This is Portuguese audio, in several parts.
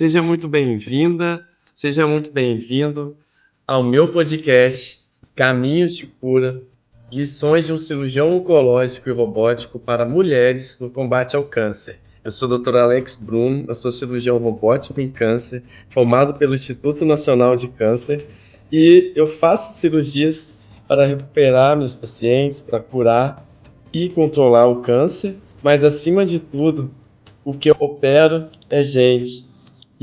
Seja muito bem-vinda, seja muito bem-vindo ao meu podcast Caminhos de Cura, lições de um cirurgião oncológico e robótico para mulheres no combate ao câncer. Eu sou o Dr. Alex Bruno, eu sou cirurgião robótico em câncer, formado pelo Instituto Nacional de Câncer, e eu faço cirurgias para recuperar meus pacientes, para curar e controlar o câncer, mas acima de tudo, o que eu opero é gente.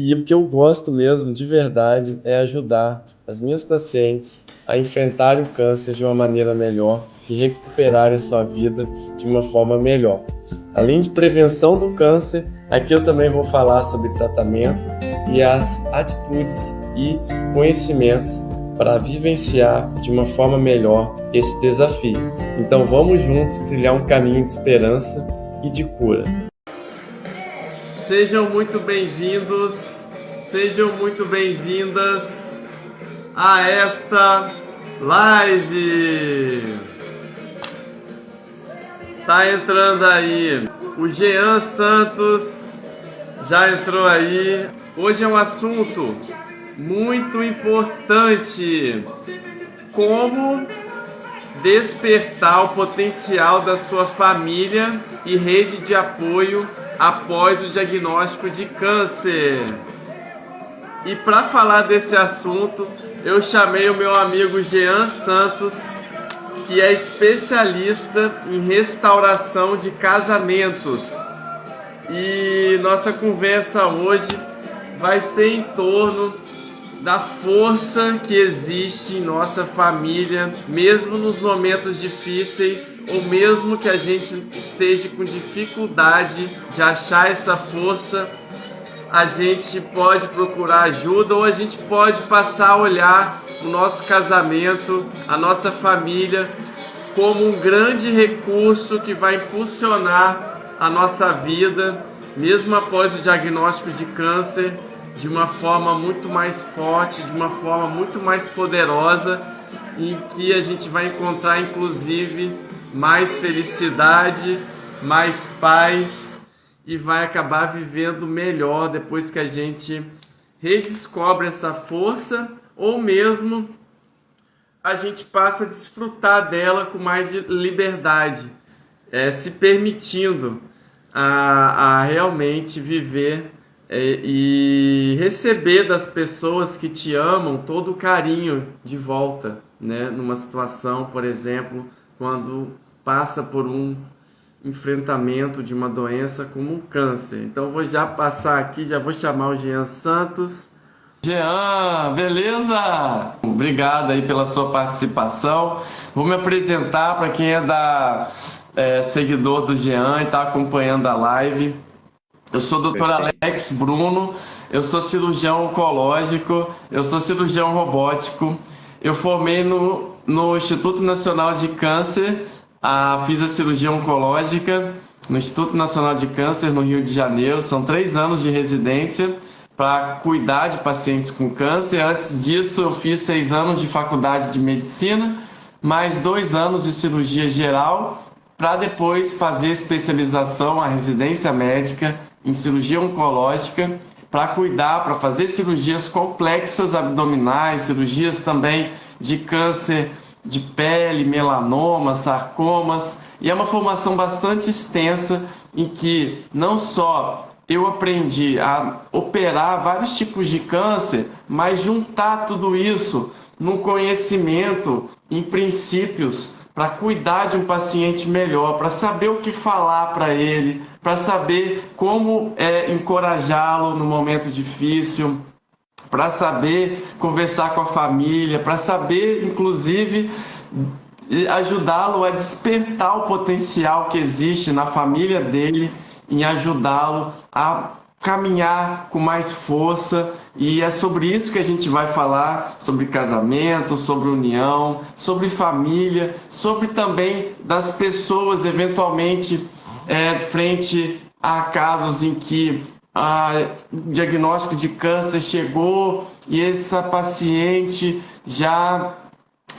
E o que eu gosto mesmo, de verdade, é ajudar as minhas pacientes a enfrentarem o câncer de uma maneira melhor e recuperarem a sua vida de uma forma melhor. Além de prevenção do câncer, aqui eu também vou falar sobre tratamento e as atitudes e conhecimentos para vivenciar de uma forma melhor esse desafio. Então vamos juntos trilhar um caminho de esperança e de cura. Sejam muito bem-vindos, sejam muito bem-vindas a esta live. Tá entrando aí o Jean Santos, já entrou aí. Hoje é um assunto muito importante: como despertar o potencial da sua família e rede de apoio após o diagnóstico de câncer. E para falar desse assunto, eu chamei o meu amigo Jean Santos, que é especialista em restauração de casamentos. E nossa conversa hoje vai ser em torno da força que existe em nossa família, mesmo nos momentos difíceis, ou mesmo que a gente esteja com dificuldade de achar essa força, a gente pode procurar ajuda, ou a gente pode passar a olhar o nosso casamento, a nossa família, como um grande recurso que vai impulsionar a nossa vida, mesmo após o diagnóstico de câncer, de uma forma muito mais forte, de uma forma muito mais poderosa, em que a gente vai encontrar inclusive mais felicidade, mais paz e vai acabar vivendo melhor depois que a gente redescobre essa força, ou mesmo a gente passa a desfrutar dela com mais liberdade, se permitindo a realmente viver e receber das pessoas que te amam todo o carinho de volta, né? Numa situação, por exemplo, quando passa por um enfrentamento de uma doença como um câncer. Então vou já passar aqui, já vou chamar o Jean Santos. Jean, beleza? Obrigado aí pela sua participação. Vou me apresentar para quem é seguidor do Jean e está acompanhando a live. Eu sou o Dr. Alex Bruno, eu sou cirurgião oncológico, eu sou cirurgião robótico. Eu formei no Instituto Nacional de Câncer, fiz a cirurgia oncológica no Instituto Nacional de Câncer, no Rio de Janeiro. São 3 anos de residência para cuidar de pacientes com câncer. Antes disso, eu fiz 6 anos de faculdade de medicina, mais 2 anos de cirurgia geral, para depois fazer especialização, a residência médica em cirurgia oncológica, para cuidar, para fazer cirurgias complexas abdominais, cirurgias também de câncer de pele, melanoma, sarcomas. E é uma formação bastante extensa em que não só eu aprendi a operar vários tipos de câncer, mas juntar tudo isso no conhecimento, em princípios, para cuidar de um paciente melhor, para saber o que falar para ele, para saber como encorajá-lo no momento difícil, para saber conversar com a família, para saber, inclusive, ajudá-lo a despertar o potencial que existe na família dele, em ajudá-lo a caminhar com mais força. E é sobre isso que a gente vai falar, sobre casamento, sobre união, sobre família, sobre também das pessoas eventualmente frente a casos em que o diagnóstico de câncer chegou e essa paciente já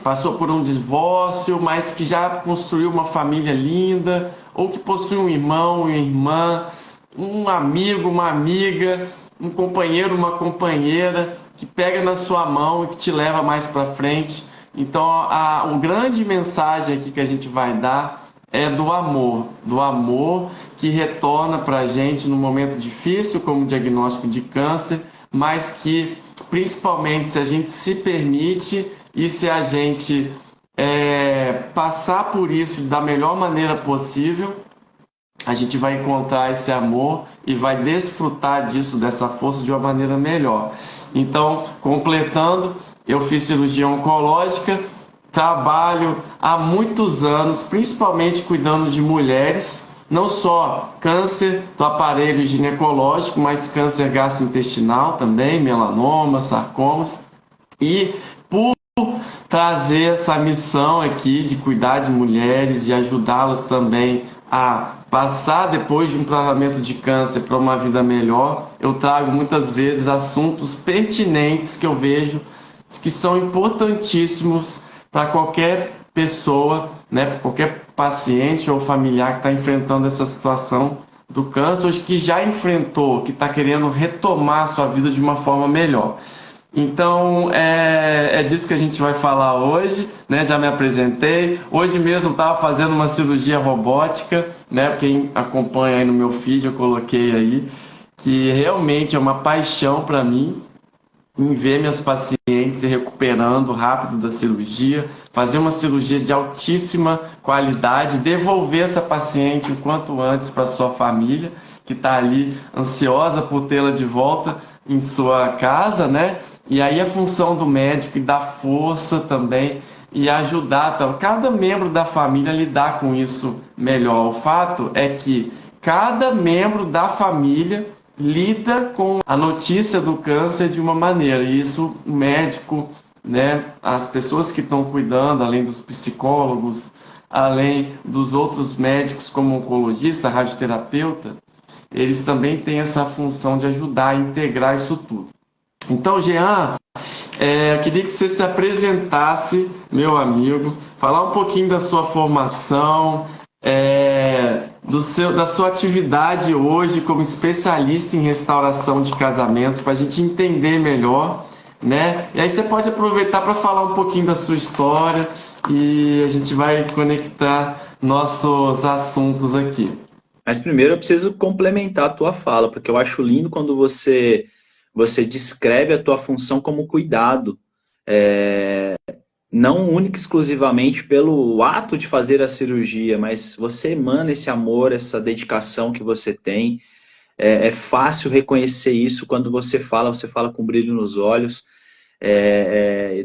passou por um divórcio, mas que já construiu uma família linda, ou que possui um irmão, uma irmã, um amigo, uma amiga um companheiro, uma companheira que pega na sua mão e que te leva mais para frente. Então, a grande mensagem aqui que a gente vai dar é do amor que retorna para a gente no momento difícil, como o diagnóstico de câncer, mas que, principalmente, se a gente se permite e se a gente passar por isso da melhor maneira possível, a gente vai encontrar esse amor e vai desfrutar disso, dessa força, de uma maneira melhor. Então, completando, eu fiz cirurgia oncológica, trabalho há muitos anos, principalmente cuidando de mulheres, não só câncer do aparelho ginecológico, mas câncer gastrointestinal também, melanoma, sarcomas. E por trazer essa missão aqui de cuidar de mulheres, de ajudá-las também a passar depois de um tratamento de câncer para uma vida melhor, eu trago muitas vezes assuntos pertinentes que eu vejo que são importantíssimos para qualquer pessoa, né, para qualquer paciente ou familiar que está enfrentando essa situação do câncer, ou que já enfrentou, que está querendo retomar a sua vida de uma forma melhor. Então, é disso que a gente vai falar hoje, né? Já me apresentei. Hoje mesmo estava fazendo uma cirurgia robótica, né? Quem acompanha aí no meu feed, eu coloquei aí, que realmente é uma paixão para mim em ver meus pacientes se recuperando rápido da cirurgia, fazer uma cirurgia de altíssima qualidade, devolver essa paciente o quanto antes para sua família, que está ali ansiosa por tê-la de volta em sua casa, né? E aí a função do médico e dar força também e ajudar cada membro da família a lidar com isso melhor. O fato é que cada membro da família lida com a notícia do câncer de uma maneira, e isso o médico, né, as pessoas que estão cuidando, além dos psicólogos, além dos outros médicos como oncologista, radioterapeuta, eles também têm essa função de ajudar a integrar isso tudo. Então, Jean, eu queria que você se apresentasse, meu amigo, falar um pouquinho da sua formação, da sua atividade hoje como especialista em restauração de casamentos, para a gente entender melhor, né? E aí você pode aproveitar para falar um pouquinho da sua história e a gente vai conectar nossos assuntos aqui. Mas primeiro eu preciso complementar a tua fala, porque eu acho lindo quando você descreve a tua função como cuidado. Não única e exclusivamente pelo ato de fazer a cirurgia, mas você emana esse amor, essa dedicação que você tem. É fácil reconhecer isso quando você fala com brilho nos olhos.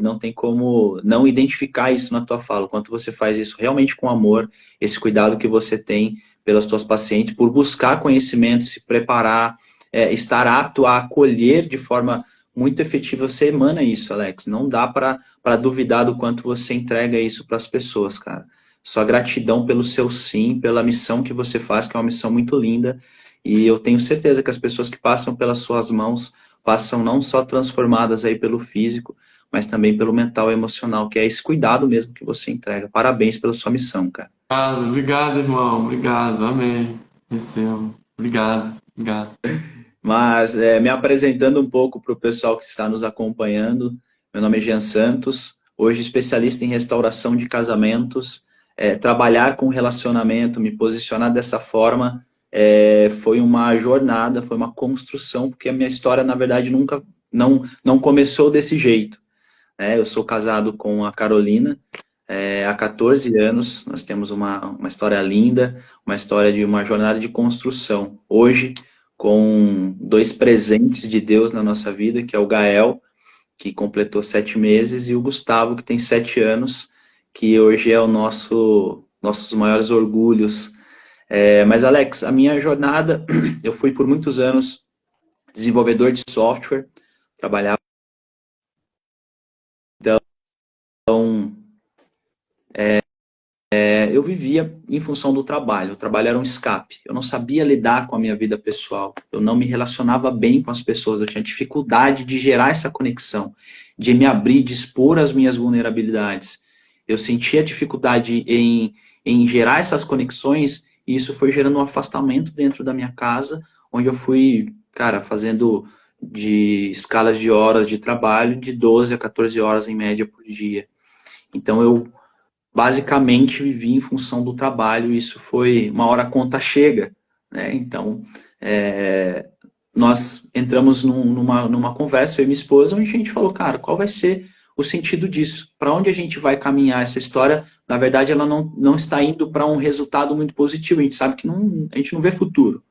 Não tem como não identificar isso na tua fala, quanto você faz isso realmente com amor, esse cuidado que você tem pelas tuas pacientes, por buscar conhecimento, se preparar, estar apto a acolher de forma muito efetiva. Você emana isso, Alex. Não dá para duvidar do quanto você entrega isso para as pessoas, cara. Só gratidão pelo seu sim, pela missão que você faz, que é uma missão muito linda. E eu tenho certeza que as pessoas que passam pelas suas mãos passam não só transformadas aí pelo físico, mas também pelo mental e emocional, que é esse cuidado mesmo que você entrega. Parabéns pela sua missão, cara. Obrigado, irmão. Obrigado. Amém. Recebo. Obrigado. Mas me apresentando um pouco para o pessoal que está nos acompanhando, meu nome é Jean Santos, hoje especialista em restauração de casamentos. Trabalhar com relacionamento, me posicionar dessa forma, foi uma jornada, foi uma construção, porque a minha história, na verdade, nunca não começou desse jeito. Eu sou casado com a Carolina há 14 anos, nós temos uma história linda, uma história de uma jornada de construção. Hoje, com 2 presentes de Deus na nossa vida, que é o Gael, que completou 7 meses, e o Gustavo, que tem 7 anos, que hoje é o nossos maiores orgulhos. Mas, Alex, a minha jornada, eu fui por muitos anos desenvolvedor de software, trabalhava. Então, eu vivia em função do trabalho. O trabalho era um escape. Eu não sabia lidar com a minha vida pessoal. Eu não me relacionava bem com as pessoas. Eu tinha dificuldade de gerar essa conexão, de me abrir, de expor as minhas vulnerabilidades. Eu sentia dificuldade em gerar essas conexões, e isso foi gerando um afastamento dentro da minha casa, onde eu fui, cara, fazendo de escalas de horas de trabalho de 12 a 14 horas em média por dia. Então eu basicamente vivi em função do trabalho, e isso foi uma hora a conta chega, né? Então nós entramos numa conversa, eu e minha esposa, onde a gente falou, cara, qual vai ser o sentido disso? Para onde a gente vai caminhar essa história? Na verdade, ela não está indo para um resultado muito positivo, a gente sabe que a gente não vê futuro.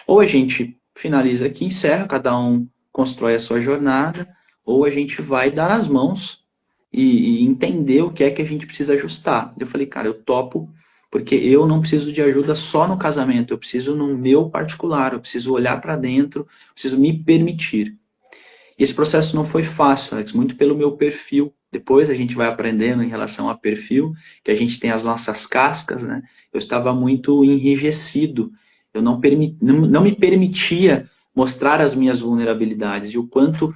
Ou a gente finaliza aqui, encerra, cada um constrói a sua jornada, ou a gente vai dar as mãos e entender o que é que a gente precisa ajustar. Eu falei, cara, eu topo, porque eu não preciso de ajuda só no casamento, eu preciso no meu particular, eu preciso olhar para dentro, preciso me permitir. E esse processo não foi fácil, Alex, muito pelo meu perfil. Depois a gente vai aprendendo em relação a perfil, que a gente tem as nossas cascas, né? Eu estava muito enrijecido, eu não me permitia mostrar as minhas vulnerabilidades, e o quanto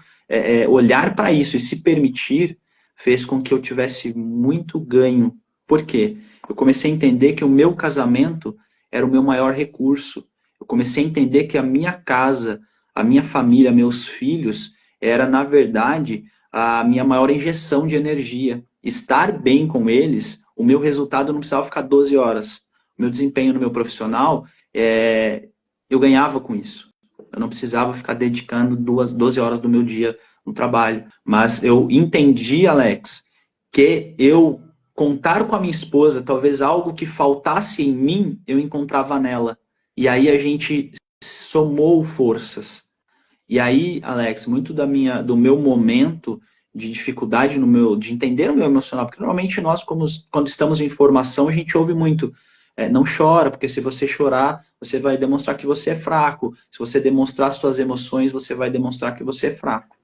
olhar para isso e se permitir fez com que eu tivesse muito ganho. Por quê? Eu comecei a entender que o meu casamento era o meu maior recurso. Eu comecei a entender que a minha casa, a minha família, meus filhos, era, na verdade, a minha maior injeção de energia. Estar bem com eles, o meu resultado não precisava ficar 12 horas. O meu desempenho no meu profissional, eu ganhava com isso. Eu não precisava ficar dedicando 12 horas do meu dia no trabalho. Mas eu entendi, Alex, que eu contar com a minha esposa, talvez algo que faltasse em mim, eu encontrava nela. E aí a gente somou forças. E aí, Alex, muito do meu momento de dificuldade de entender o meu emocional, porque normalmente nós, quando estamos em formação, a gente ouve muito, não chora, porque se você chorar, você vai demonstrar que você é fraco. Se você demonstrar suas emoções, você vai demonstrar que você é fraco.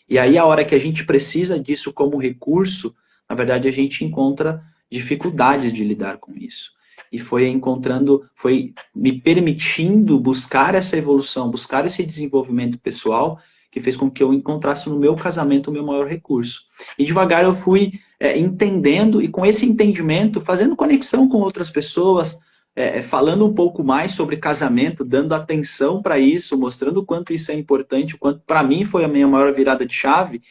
E aí, a hora que a gente precisa disso como recurso, na verdade, a gente encontra dificuldades de lidar com isso. E foi me permitindo buscar essa evolução, buscar esse desenvolvimento pessoal, que fez com que eu encontrasse no meu casamento o meu maior recurso. E devagar eu fui entendendo, e com esse entendimento, fazendo conexão com outras pessoas, falando um pouco mais sobre casamento, dando atenção para isso, mostrando o quanto isso é importante, o quanto para mim foi a minha maior virada de chave,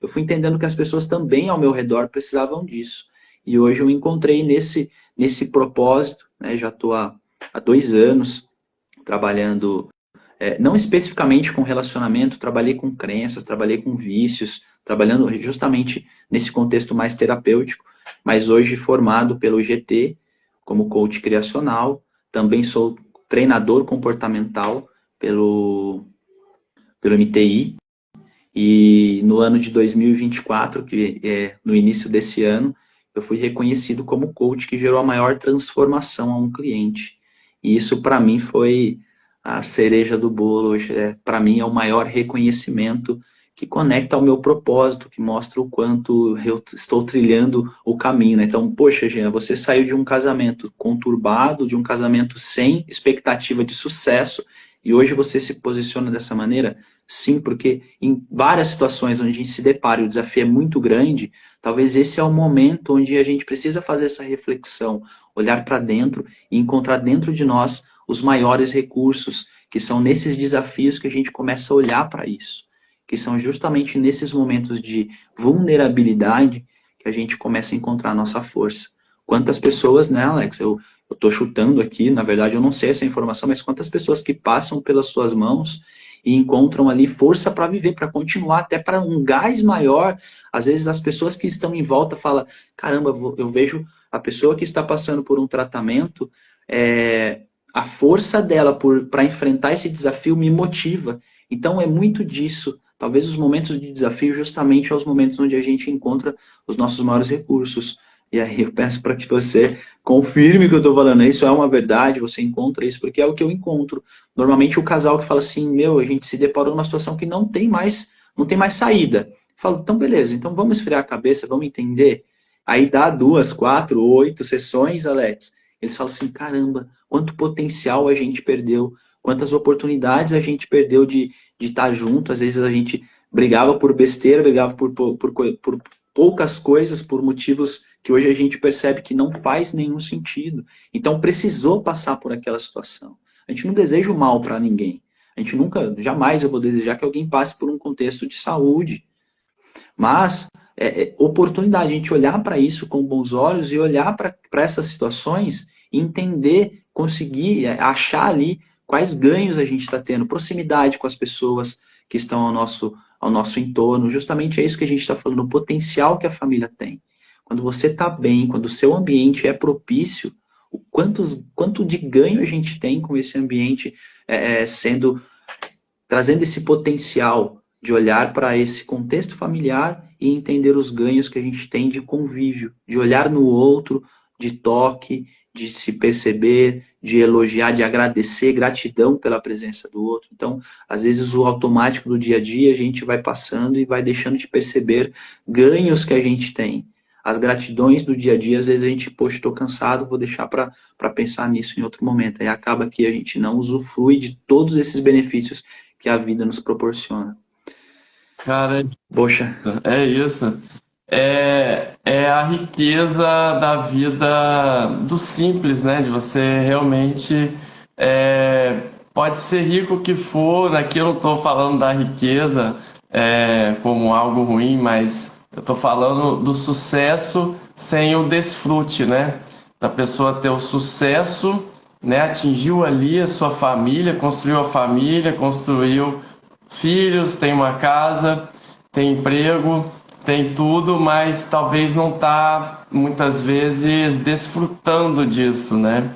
eu fui entendendo que as pessoas também ao meu redor precisavam disso. E hoje eu encontrei nesse propósito, né? Já estou há 2 anos trabalhando, não especificamente com relacionamento, trabalhei com crenças, trabalhei com vícios, trabalhando justamente nesse contexto mais terapêutico, mas hoje formado pelo GT, como coach criacional, também sou treinador comportamental pelo MTI, e no ano de 2024, que é no início desse ano, eu fui reconhecido como coach que gerou a maior transformação a um cliente. E isso, para mim, foi a cereja do bolo. Para mim, é o maior reconhecimento que conecta ao meu propósito, que mostra o quanto eu estou trilhando o caminho, né? Então, poxa, Jean, você saiu de um casamento conturbado, de um casamento sem expectativa de sucesso, e hoje você se posiciona dessa maneira? Sim, porque em várias situações onde a gente se depara e o desafio é muito grande, talvez esse é o momento onde a gente precisa fazer essa reflexão, olhar para dentro e encontrar dentro de nós os maiores recursos, que são nesses desafios que a gente começa a olhar para isso, que são justamente nesses momentos de vulnerabilidade que a gente começa a encontrar a nossa força. Quantas pessoas, né, Alex? Eu estou chutando aqui, na verdade eu não sei essa informação, mas quantas pessoas que passam pelas suas mãos e encontram ali força para viver, para continuar, até para um gás maior. Às vezes as pessoas que estão em volta falam, caramba, eu vejo a pessoa que está passando por um tratamento, a força dela para enfrentar esse desafio me motiva. Então é muito disso. Talvez os momentos de desafio justamente são os momentos onde a gente encontra os nossos maiores recursos. E aí eu peço para que você confirme o que eu estou falando. Isso é uma verdade, você encontra isso, porque é o que eu encontro. Normalmente o casal que fala assim, a gente se deparou numa situação que não tem mais saída. Eu falo, então beleza, então vamos esfriar a cabeça, vamos entender. Aí dá 2, 4, 8 sessões, Alex. Eles falam assim, caramba, quanto potencial a gente perdeu, quantas oportunidades a gente perdeu de estar junto. Às vezes a gente brigava por besteira, brigava por poucas coisas, por motivos que hoje a gente percebe que não faz nenhum sentido. Então precisou passar por aquela situação. A gente não deseja o mal para ninguém. A gente nunca, jamais eu vou desejar que alguém passe por um contexto de saúde. Mas oportunidade, a gente olhar para isso com bons olhos e olhar para essas situações e entender, conseguir achar ali quais ganhos a gente está tendo, proximidade com as pessoas que estão ao nosso entorno. Justamente é isso que a gente está falando, o potencial que a família tem. Quando você está bem, quando o seu ambiente é propício, quanto de ganho a gente tem com esse ambiente trazendo esse potencial de olhar para esse contexto familiar e entender os ganhos que a gente tem de convívio, de olhar no outro, de toque, de se perceber, de elogiar, de agradecer, gratidão pela presença do outro. Então, às vezes o automático do dia a dia a gente vai passando e vai deixando de perceber ganhos que a gente tem. As gratidões do dia a dia, às vezes a gente, poxa, estou cansado, vou deixar para pensar nisso em outro momento. Aí acaba que a gente não usufrui de todos esses benefícios que a vida nos proporciona. Cara, Poxa, é isso. É a riqueza da vida do simples, né? De você realmente pode ser rico o que for. Aqui eu não estou falando da riqueza como algo ruim, mas eu estou falando do sucesso sem o desfrute, né? Da pessoa ter o sucesso, né? Atingiu ali a sua família, construiu filhos, tem uma casa, tem emprego, tem tudo, mas talvez não está muitas vezes desfrutando disso, né?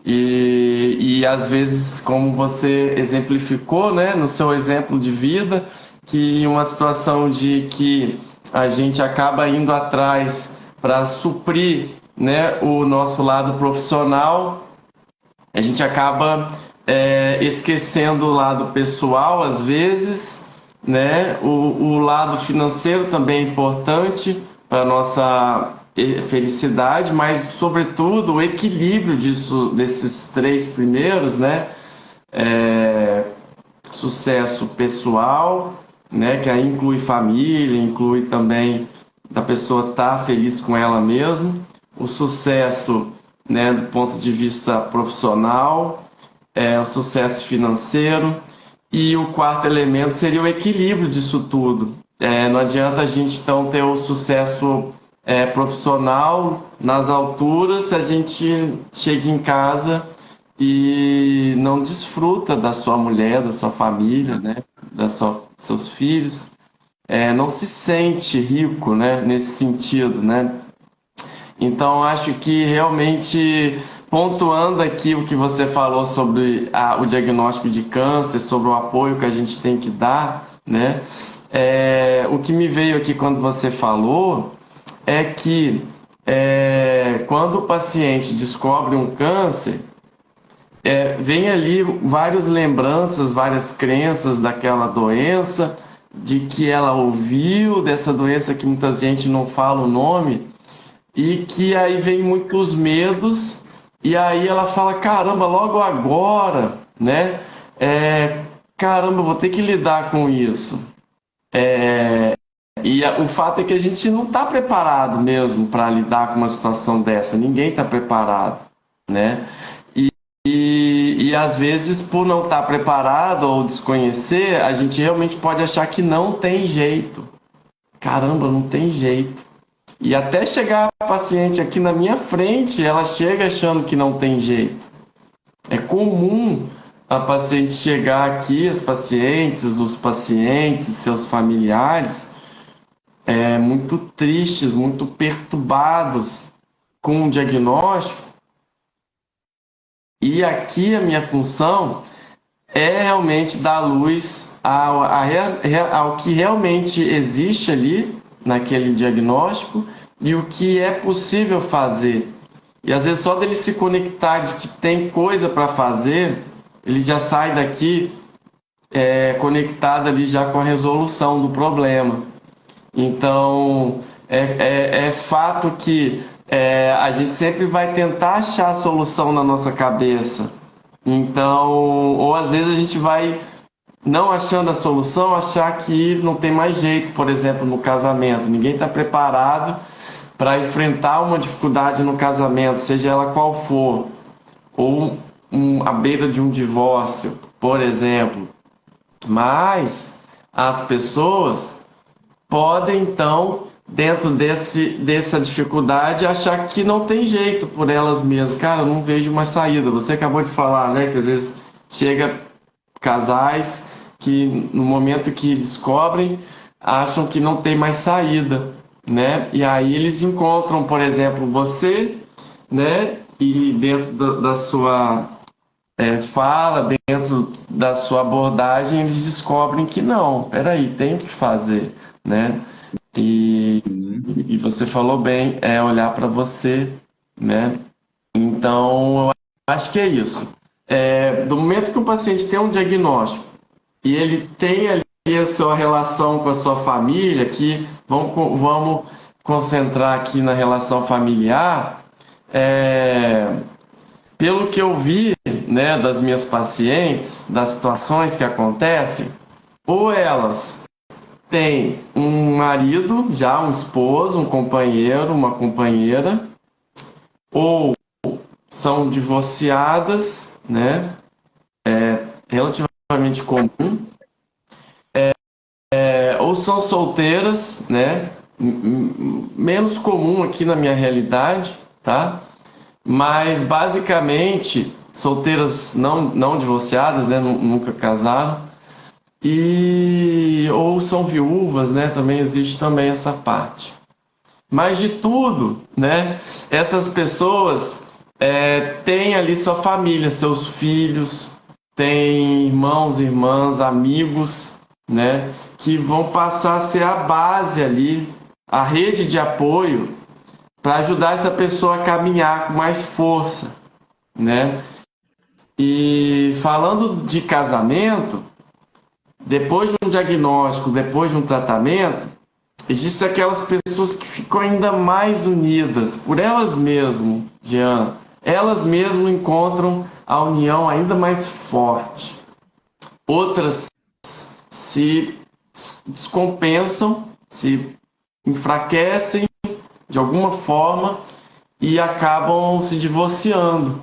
E às vezes, como você exemplificou, né, no seu exemplo de vida, que uma situação de que a gente acaba indo atrás para suprir, né, o nosso lado profissional, a gente acaba esquecendo o lado pessoal às vezes, né? O lado financeiro também é importante para a nossa felicidade, mas sobretudo o equilíbrio desses três primeiros, né? Sucesso pessoal, né? Que aí inclui família, inclui também da pessoa estar feliz com ela mesma, o sucesso, né, do ponto de vista profissional, o sucesso financeiro, e o quarto elemento seria o equilíbrio disso tudo. Não adianta a gente então ter o sucesso profissional nas alturas se a gente chega em casa e não desfruta da sua mulher, da sua família, né, seus filhos, não se sente rico, né, nesse sentido, né? Então, acho que realmente, pontuando aqui o que você falou sobre o diagnóstico de câncer, sobre o apoio que a gente tem que dar, né? O que me veio aqui quando você falou é que quando o paciente descobre um câncer, vem ali várias lembranças, várias crenças daquela doença, de que ela ouviu, dessa doença que muita gente não fala o nome, e que aí vem muitos medos, e aí ela fala, caramba, logo agora, né? Caramba, vou ter que lidar com isso. O fato é que a gente não está preparado mesmo para lidar com uma situação dessa, ninguém está preparado, né? E às vezes, por não estar preparado ou desconhecer, a gente realmente pode achar que não tem jeito. Caramba, não tem jeito. E até chegar a paciente aqui na minha frente, ela chega achando que não tem jeito. É comum a paciente chegar aqui, os pacientes e seus familiares, muito tristes, muito perturbados com o diagnóstico. E aqui a minha função é realmente dar luz ao que realmente existe ali, naquele diagnóstico, e o que é possível fazer. E às vezes só dele se conectar de que tem coisa para fazer, ele já sai daqui conectado ali já com a resolução do problema. Então, é fato que a gente sempre vai tentar achar a solução na nossa cabeça. Então, ou às vezes a gente vai, não achando a solução, achar que não tem mais jeito, por exemplo, no casamento. Ninguém está preparado para enfrentar uma dificuldade no casamento, seja ela qual for, ou à beira de um divórcio, por exemplo. Mas as pessoas podem, então, dentro dessa dificuldade, achar que não tem jeito por elas mesmas. Cara, eu não vejo uma saída. Você acabou de falar, né, que às vezes chega casais que no momento que descobrem, acham que não tem mais saída, né? E aí eles encontram, por exemplo, você, né? E dentro da sua fala, dentro da sua abordagem, eles descobrem que não, peraí, tem o que fazer, né? E, e você falou bem, é olhar para você, né? Então, eu acho que é isso. Do momento que o paciente tem um diagnóstico e ele tem ali a sua relação com a sua família, que vamos concentrar aqui na relação familiar, pelo que eu vi, né, das minhas pacientes, das situações que acontecem, ou elas têm um marido, já um esposo, um companheiro, uma companheira, ou são divorciadas, né, relativamente comum, ou são solteiras, né, menos comum aqui na minha realidade, tá? Mas basicamente solteiras não divorciadas, né, nunca casaram, e ou são viúvas, né, também existe também essa parte. Mas de tudo, né, essas pessoas têm ali sua família, seus filhos, têm irmãos, irmãs, amigos, né, que vão passar a ser a base ali, a rede de apoio para ajudar essa pessoa a caminhar com mais força, né? E falando de casamento, depois de um diagnóstico, depois de um tratamento, existem aquelas pessoas que ficam ainda mais unidas por elas mesmas, Jean. Elas mesmas encontram a união ainda mais forte. Outras se descompensam, se enfraquecem de alguma forma e acabam se divorciando,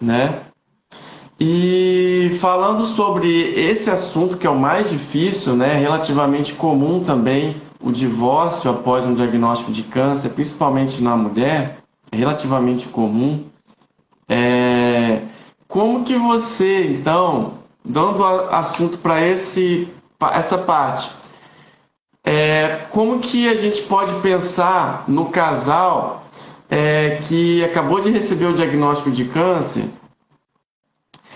né? E falando sobre esse assunto que é o mais difícil, né, relativamente comum também, o divórcio após um diagnóstico de câncer, principalmente na mulher, é relativamente comum. Como que você, então, dando assunto para essa parte, como que a gente pode pensar no casal que acabou de receber o diagnóstico de câncer,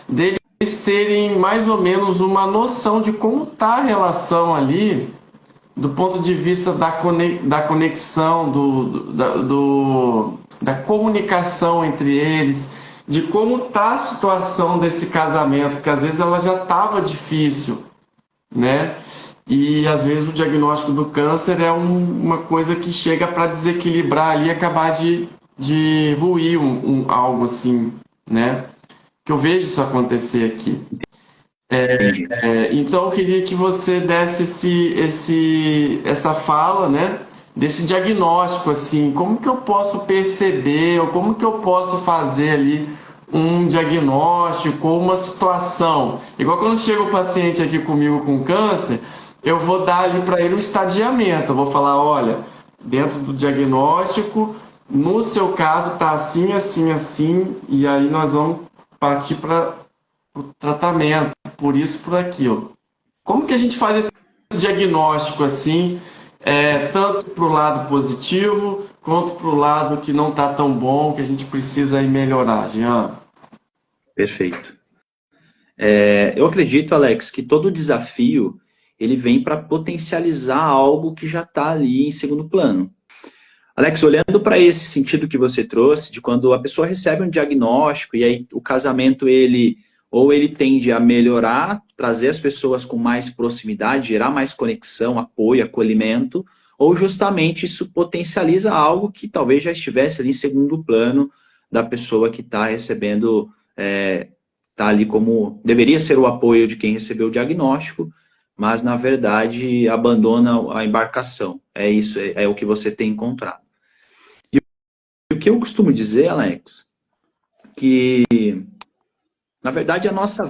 deles terem mais ou menos uma noção de como está a relação ali, do ponto de vista da conexão, da comunicação entre eles, de como está a situação desse casamento, porque às vezes ela já estava difícil, né? E às vezes o diagnóstico do câncer é uma coisa que chega para desequilibrar ali e acabar de ruir algo assim, né? Que eu vejo isso acontecer aqui. Então eu queria que você desse essa fala, né? Desse diagnóstico, assim, como que eu posso perceber, ou como que eu posso fazer ali um diagnóstico ou uma situação. Igual quando chega o paciente aqui comigo com câncer, eu vou dar ali para ele um estadiamento. Eu vou falar, olha, dentro do diagnóstico, no seu caso tá assim, assim, assim, e aí nós vamos partir para o tratamento, por isso, por aquilo. Como que a gente faz esse diagnóstico assim, tanto para o lado positivo, quanto para o lado que não está tão bom, que a gente precisa aí melhorar, Jean? Perfeito. Eu acredito, Alex, que todo desafio ele vem para potencializar algo que já está ali em segundo plano. Alex, olhando para esse sentido que você trouxe, de quando a pessoa recebe um diagnóstico e aí o casamento ele tende a melhorar, trazer as pessoas com mais proximidade, gerar mais conexão, apoio, acolhimento, ou justamente isso potencializa algo que talvez já estivesse ali em segundo plano da pessoa que está recebendo, está ali como deveria ser o apoio de quem recebeu o diagnóstico, mas na verdade abandona a embarcação. É isso, é o que você tem encontrado. E o que eu costumo dizer, Alex, que na verdade a nossa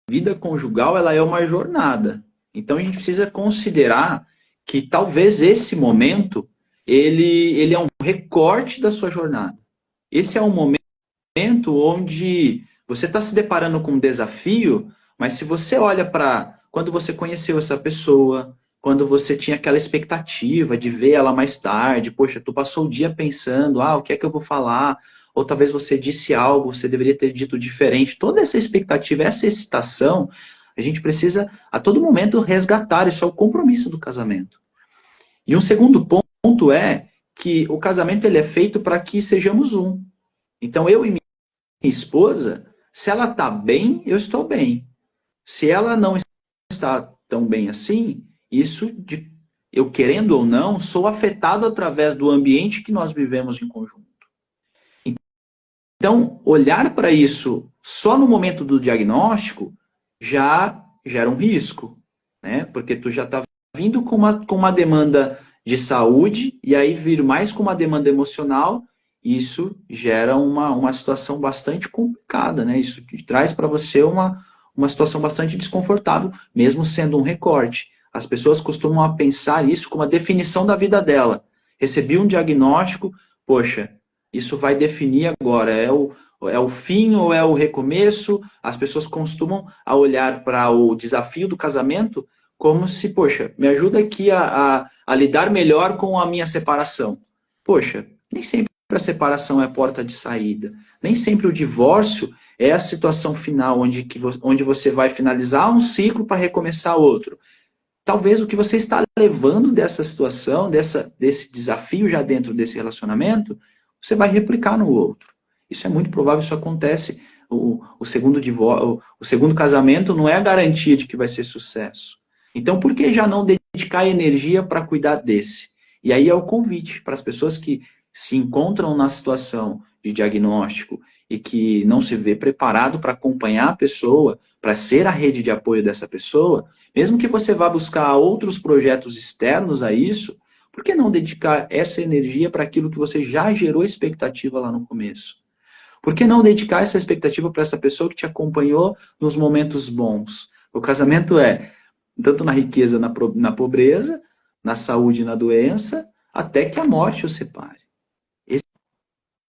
vida conjugal, ela é uma jornada. Então a gente precisa considerar que talvez esse momento, ele é um recorte da sua jornada. Esse é um momento onde você está se deparando com um desafio, mas se você olha para quando você conheceu essa pessoa, quando você tinha aquela expectativa de ver ela mais tarde, poxa, tu passou o dia pensando, o que é que eu vou falar? Ou talvez você disse algo, você deveria ter dito diferente. Toda essa expectativa, essa excitação, a gente precisa a todo momento resgatar. Isso é o compromisso do casamento. E um segundo ponto é que o casamento ele é feito para que sejamos um. Então eu e minha esposa, se ela está bem, eu estou bem. Se ela não está tão bem assim, eu querendo ou não, sou afetado através do ambiente que nós vivemos em conjunto. Então, olhar para isso só no momento do diagnóstico já gera um risco, né? Porque tu já está vindo com uma demanda de saúde e aí vir mais com uma demanda emocional, isso gera uma situação bastante complicada, né? Isso traz para você uma situação bastante desconfortável, mesmo sendo um recorte. As pessoas costumam pensar isso como a definição da vida dela. Recebi um diagnóstico, poxa, isso vai definir agora, é o fim ou é o recomeço? As pessoas costumam a olhar para o desafio do casamento como se, poxa, me ajuda aqui a lidar melhor com a minha separação. Poxa, nem sempre a separação é a porta de saída. Nem sempre o divórcio é a situação final onde você vai finalizar um ciclo para recomeçar outro. Talvez o que você está levando dessa situação, desse desafio já dentro desse relacionamento, você vai replicar no outro. Isso é muito provável, isso acontece. O segundo casamento não é a garantia de que vai ser sucesso. Então, por que já não dedicar energia para cuidar desse? E aí é o convite para as pessoas que se encontram na situação de diagnóstico e que não se vê preparado para acompanhar a pessoa, para ser a rede de apoio dessa pessoa, mesmo que você vá buscar outros projetos externos a isso, por que não dedicar essa energia para aquilo que você já gerou expectativa lá no começo? Por que não dedicar essa expectativa para essa pessoa que te acompanhou nos momentos bons? O casamento é tanto na riqueza, na pobreza, na saúde e na doença, até que a morte os separe.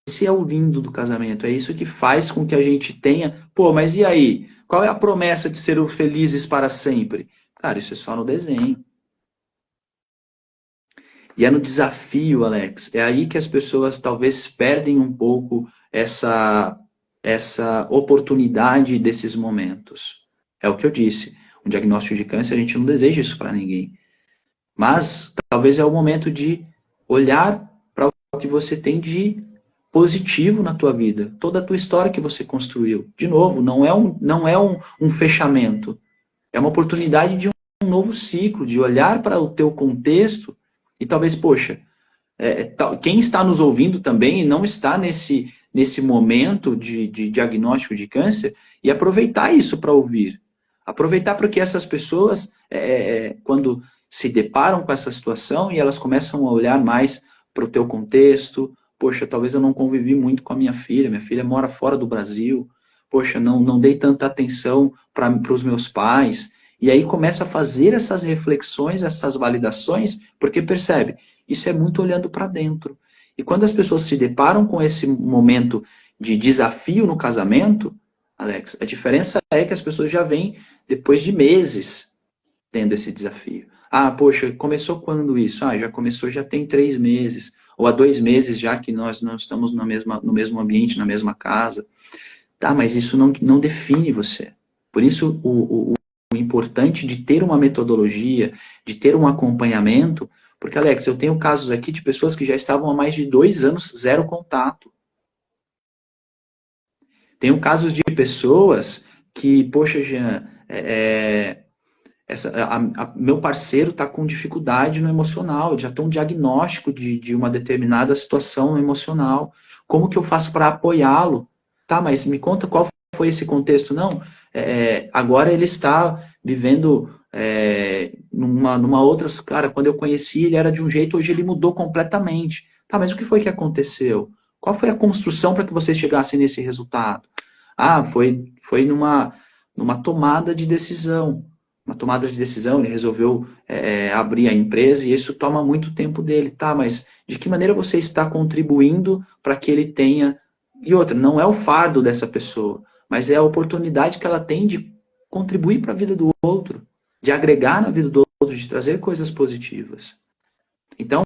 Esse é o lindo do casamento, é isso que faz com que a gente tenha... Pô, mas e aí? Qual é a promessa de ser felizes para sempre? Cara, isso é só no desenho. E é no desafio, Alex. É aí que as pessoas talvez perdem um pouco essa oportunidade desses momentos. É o que eu disse. Um diagnóstico de câncer, a gente não deseja isso para ninguém. Mas talvez é o momento de olhar para o que você tem de positivo na tua vida. Toda a tua história que você construiu. De novo, não é um fechamento. É uma oportunidade de um novo ciclo, de olhar para o teu contexto e talvez, poxa, quem está nos ouvindo também não está nesse momento de diagnóstico de câncer e aproveitar isso para ouvir. Aproveitar porque essas pessoas, quando se deparam com essa situação e elas começam a olhar mais para o teu contexto, poxa, talvez eu não convivi muito com a minha filha mora fora do Brasil, poxa, não dei tanta atenção para os meus pais. E aí começa a fazer essas reflexões, essas validações, porque percebe, isso é muito olhando para dentro. E quando as pessoas se deparam com esse momento de desafio no casamento, Alex, a diferença é que as pessoas já vêm depois de meses tendo esse desafio. Poxa, começou quando isso? Já começou, já tem 3 meses. Ou há 2 meses já que nós não estamos no mesmo ambiente, na mesma casa. Tá, mas isso não define você. Por isso, o importante de ter uma metodologia, de ter um acompanhamento, porque, Alex, eu tenho casos aqui de pessoas que já estavam há mais de 2 anos zero contato. Tenho casos de pessoas que, poxa, Jean, meu parceiro está com dificuldade no emocional, já tem um diagnóstico de uma determinada situação no emocional. Como que eu faço para apoiá-lo? Tá, mas me conta qual foi esse contexto. Não, agora ele está vivendo numa outra... Cara, quando eu conheci ele era de um jeito, hoje ele mudou completamente. Tá, mas o que foi que aconteceu? Qual foi a construção para que vocês chegassem nesse resultado? Foi numa tomada de decisão. Uma tomada de decisão, ele resolveu abrir a empresa e isso toma muito tempo dele, tá? Mas de que maneira você está contribuindo para que ele tenha... E outra, não é o fardo dessa pessoa, mas é a oportunidade que ela tem de contribuir para a vida do outro, de agregar na vida do outro, de trazer coisas positivas. Então,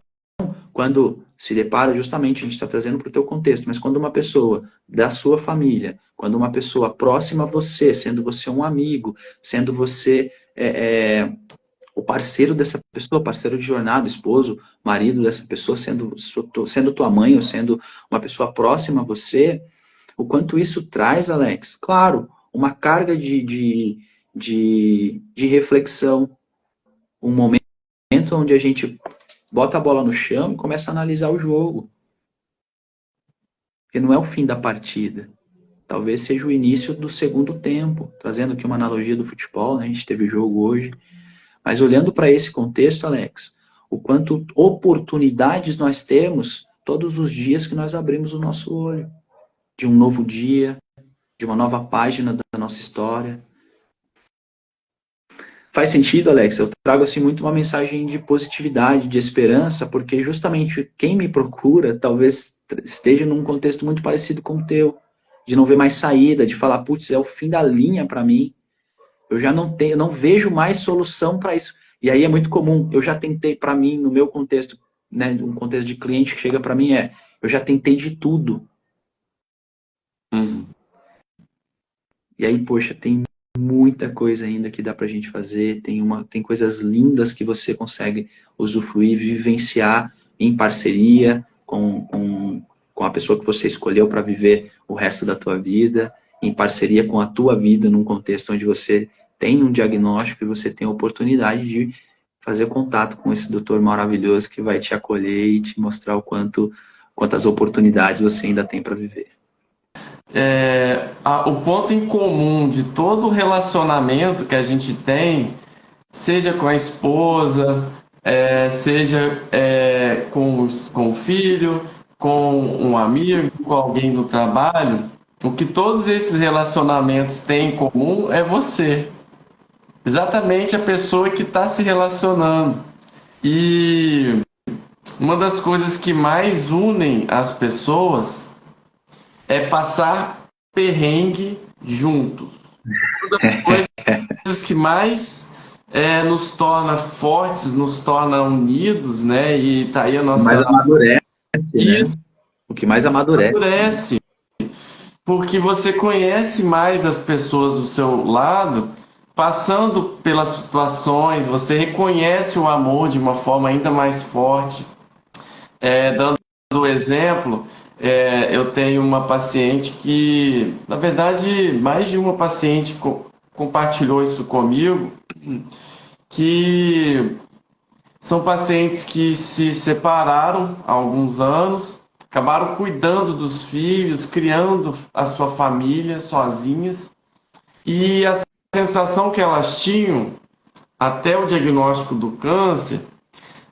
quando se depara, justamente, a gente está trazendo para o teu contexto, mas quando uma pessoa da sua família, quando uma pessoa próxima a você, sendo você um amigo, sendo você o parceiro dessa pessoa, parceiro de jornada, esposo, marido dessa pessoa, sendo tua mãe ou sendo uma pessoa próxima a você, o quanto isso traz, Alex, claro, uma carga de reflexão, um momento onde a gente bota a bola no chão e começa a analisar o jogo. Porque não é o fim da partida. Talvez seja o início do segundo tempo. Trazendo aqui uma analogia do futebol, né? A gente teve jogo hoje. Mas olhando para esse contexto, Alex, o quanto oportunidades nós temos todos os dias que nós abrimos o nosso olho. De um novo dia, de uma nova página da nossa história. Faz sentido, Alex? Eu trago assim muito uma mensagem de positividade, de esperança, porque justamente quem me procura talvez esteja num contexto muito parecido com o teu, de não ver mais saída, de falar, putz, é o fim da linha para mim. Eu já não tenho, não vejo mais solução para isso. E aí é muito comum, eu já tentei para mim, no meu contexto, né, um contexto de cliente que chega para mim eu já tentei de tudo. E aí, poxa, tem muita coisa ainda que dá pra gente fazer, tem coisas lindas que você consegue usufruir, vivenciar em parceria com a pessoa que você escolheu para viver o resto da tua vida, em parceria com a tua vida, num contexto onde você tem um diagnóstico e você tem a oportunidade de fazer contato com esse doutor maravilhoso que vai te acolher e te mostrar quantas oportunidades você ainda tem para viver. O ponto em comum de todo relacionamento que a gente tem, seja com a esposa, seja com o filho, com um amigo, com alguém do trabalho, o que todos esses relacionamentos têm em comum é você. Exatamente a pessoa que está se relacionando. E uma das coisas que mais unem as pessoas é passar perrengue juntos. Uma das coisas que mais nos torna fortes, nos torna unidos, né? E tá aí a nossa... Mais amadurece, né? O que mais amadurece. Porque você conhece mais as pessoas do seu lado, passando pelas situações, você reconhece o amor de uma forma ainda mais forte. Dando o exemplo... eu tenho uma paciente que, na verdade, mais de uma paciente compartilhou isso comigo, que são pacientes que se separaram há alguns anos, acabaram cuidando dos filhos, criando a sua família sozinhas, e a sensação que elas tinham, até o diagnóstico do câncer,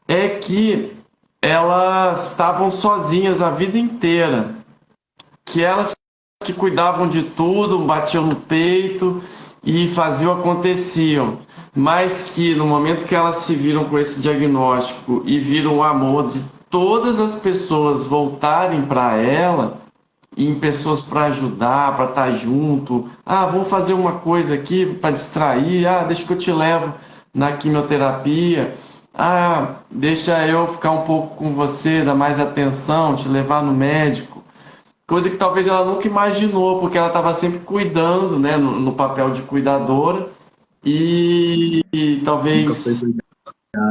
é que elas estavam sozinhas a vida inteira, que elas que cuidavam de tudo, batiam no peito e faziam, aconteciam, mas que no momento que elas se viram com esse diagnóstico e viram o amor de todas as pessoas voltarem para ela, em pessoas para ajudar, para estar junto, vamos fazer uma coisa aqui para distrair, deixa que eu te levo na quimioterapia, deixa eu ficar um pouco com você, dar mais atenção, te levar no médico. Coisa que talvez ela nunca imaginou, porque ela estava sempre cuidando, né, no papel de cuidadora, e talvez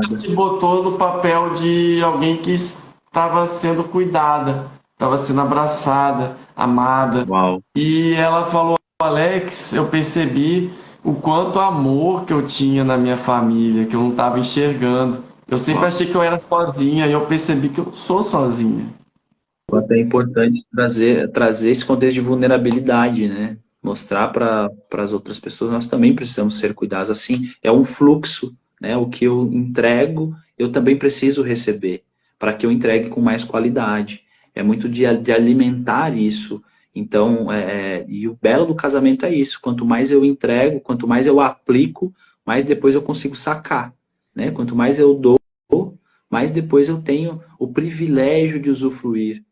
se botou no papel de alguém que estava sendo cuidada, estava sendo abraçada, amada. Uau. E ela falou, Alex, eu percebi o quanto amor que eu tinha na minha família, que eu não estava enxergando. Eu sempre achei que eu era sozinha e eu percebi que eu sou sozinha. É importante trazer esse contexto de vulnerabilidade, né? Mostrar para as outras pessoas, nós também precisamos ser cuidados. Assim, é um fluxo, né? O que eu entrego, eu também preciso receber, para que eu entregue com mais qualidade. É muito de alimentar isso Então, e o belo do casamento é isso. Quanto mais eu entrego, quanto mais eu aplico, mais depois eu consigo sacar, né? Quanto mais eu dou, mais depois eu tenho o privilégio de usufruir.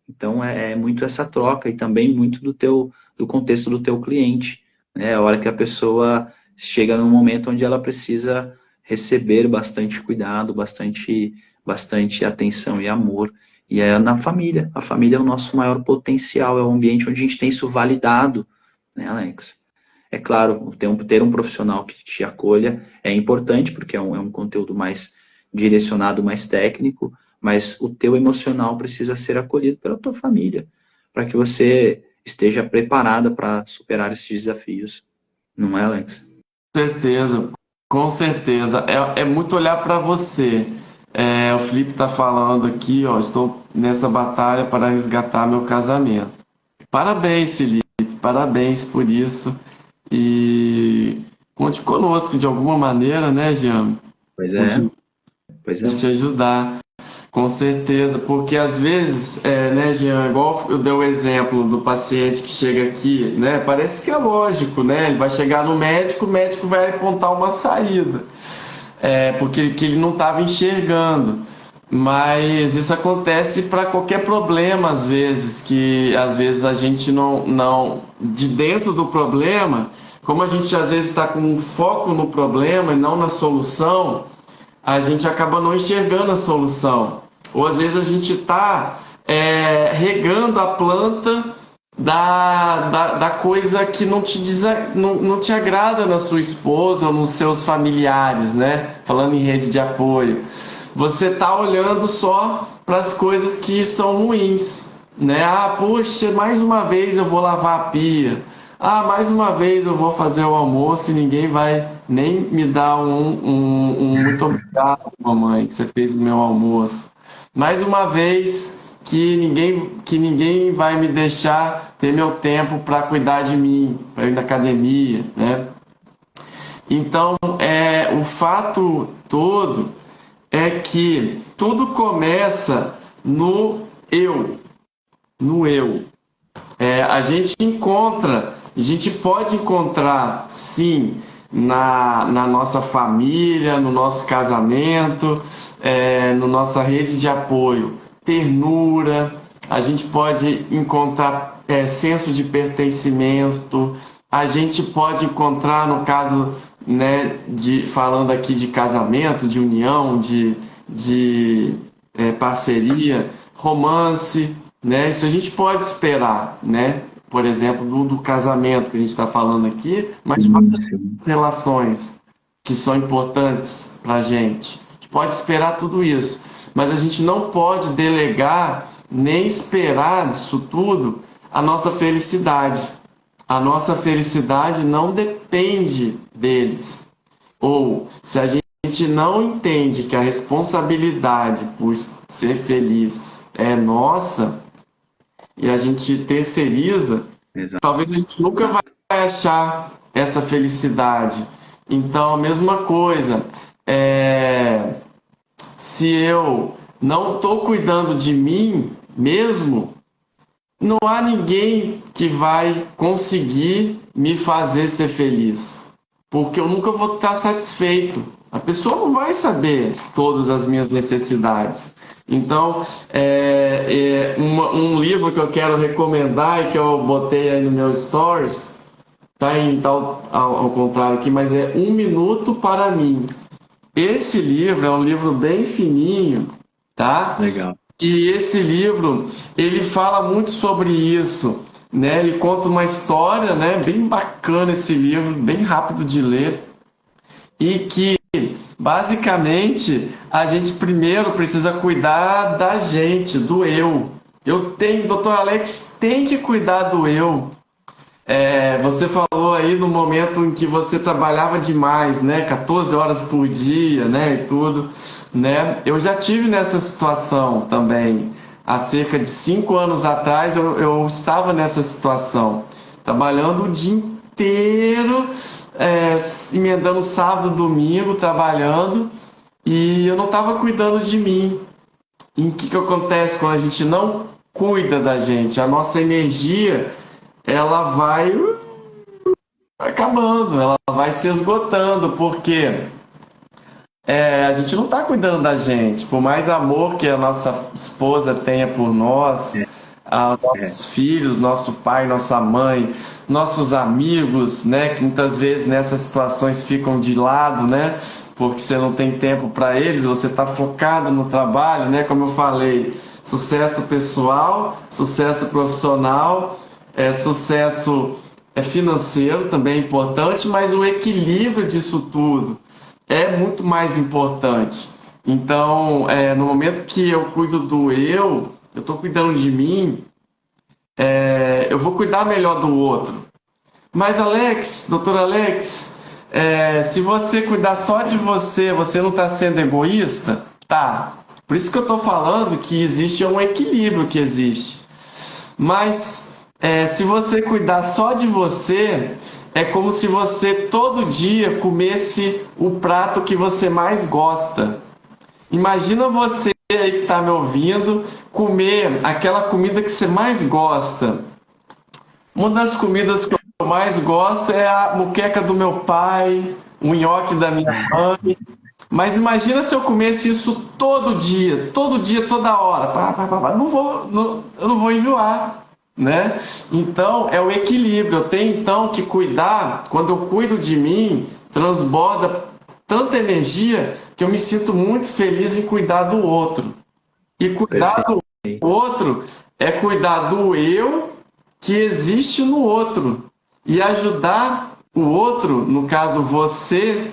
Então, é muito essa troca e também muito do contexto do teu cliente, né? A hora que a pessoa chega num momento onde ela precisa receber bastante cuidado, bastante atenção e amor. E é na família. A família é o nosso maior potencial, é o ambiente onde a gente tem isso validado, né, Alex? É claro, ter um profissional que te acolha é importante, porque é um conteúdo mais direcionado, mais técnico, mas o teu emocional precisa ser acolhido pela tua família, para que você esteja preparada para superar esses desafios. Não é, Alex? Certeza, com certeza. É muito olhar para você. O Felipe está falando aqui, ó, estou nessa batalha para resgatar meu casamento. Parabéns, Felipe, parabéns por isso. E conte conosco de alguma maneira, né, Jean? Pois é, pois é. Te ajudar. Com certeza, porque às vezes, né, Jean, igual eu dei o exemplo do paciente que chega aqui, né, parece que é lógico, né, ele vai chegar no médico, o médico vai apontar uma saída, porque que ele não estava enxergando, mas isso acontece para qualquer problema, às vezes, que às vezes a gente não, de dentro do problema, como a gente às vezes está com um foco no problema e não na solução, a gente acaba não enxergando a solução. Ou às vezes a gente está regando a planta da coisa que não te agrada na sua esposa ou nos seus familiares, né? Falando em rede de apoio. Você está olhando só para as coisas que são ruins, né? Ah, poxa, mais uma vez eu vou lavar a pia. Ah, mais uma vez eu vou fazer o almoço e ninguém vai nem me dar um muito obrigado, mamãe, que você fez o meu almoço. Mais uma vez que ninguém vai me deixar ter meu tempo para cuidar de mim, para ir na academia, né? Então, o fato todo é que tudo começa no eu, no eu. A gente pode encontrar, sim, na nossa família, no nosso casamento, na nossa rede de apoio, ternura, a gente pode encontrar senso de pertencimento, a gente pode encontrar, no caso, né, falando aqui de casamento, de união, de parceria, romance, né? Isso a gente pode esperar, né? Por exemplo, do casamento que a gente está falando aqui, mas várias relações que são importantes para a gente. A gente pode esperar tudo isso, mas a gente não pode delegar nem esperar disso tudo a nossa felicidade. A nossa felicidade não depende deles. Ou se a gente não entende que a responsabilidade por ser feliz é nossa, e a gente terceiriza, talvez a gente nunca vai achar essa felicidade. Então, a mesma coisa, se eu não estou cuidando de mim mesmo, não há ninguém que vai conseguir me fazer ser feliz, porque eu nunca vou estar satisfeito. A pessoa não vai saber todas as minhas necessidades. Então, um livro que eu quero recomendar e que eu botei aí no meu stories, tá ao contrário aqui, mas é Um Minuto para Mim. Esse livro é um livro bem fininho, tá? Legal. E esse livro, ele fala muito sobre isso, né? Ele conta uma história, né? Bem bacana esse livro, bem rápido de ler, e que basicamente a gente primeiro precisa cuidar da gente, do eu. Dr. Alex tem que cuidar do eu. Você falou aí no momento em que você trabalhava demais, né? 14 horas por dia, né? E tudo, né? Eu já tive nessa situação também. Há cerca de 5 anos atrás eu estava nessa situação, trabalhando o dia inteiro, emendando sábado, domingo, trabalhando, e eu não estava cuidando de mim. E o que acontece quando a gente não cuida da gente. A nossa energia, ela vai acabando, ela vai se esgotando, porque a gente não está cuidando da gente. Por mais amor que a nossa esposa tenha por nós, nossos filhos, nosso pai, nossa mãe, nossos amigos, né, que muitas vezes nessas situações ficam de lado, né, porque você não tem tempo para eles, você está focado no trabalho, né, como eu falei, sucesso pessoal, sucesso profissional, sucesso financeiro também é importante, mas o equilíbrio disso tudo é muito mais importante. Então, no momento que eu cuido do eu estou cuidando de mim, eu vou cuidar melhor do outro. Mas Alex, doutor Alex, se você cuidar só de você, você não está sendo egoísta? Tá. Por isso que eu estou falando que existe um equilíbrio que existe. Mas se você cuidar só de você, é como se você todo dia comesse o prato que você mais gosta. Imagina você aí que está me ouvindo comer aquela comida que você mais gosta. Uma das comidas que eu mais gosto é a moqueca do meu pai, o nhoque da minha mãe. Mas imagina se eu comesse isso todo dia, toda hora. Eu não vou enjoar, né? Então é o equilíbrio. Eu tenho então que cuidar. Quando eu cuido de mim, transborda tanta energia que eu me sinto muito feliz em cuidar do outro. E cuidar do outro é cuidar do eu que existe no outro e ajudar o outro, no caso você,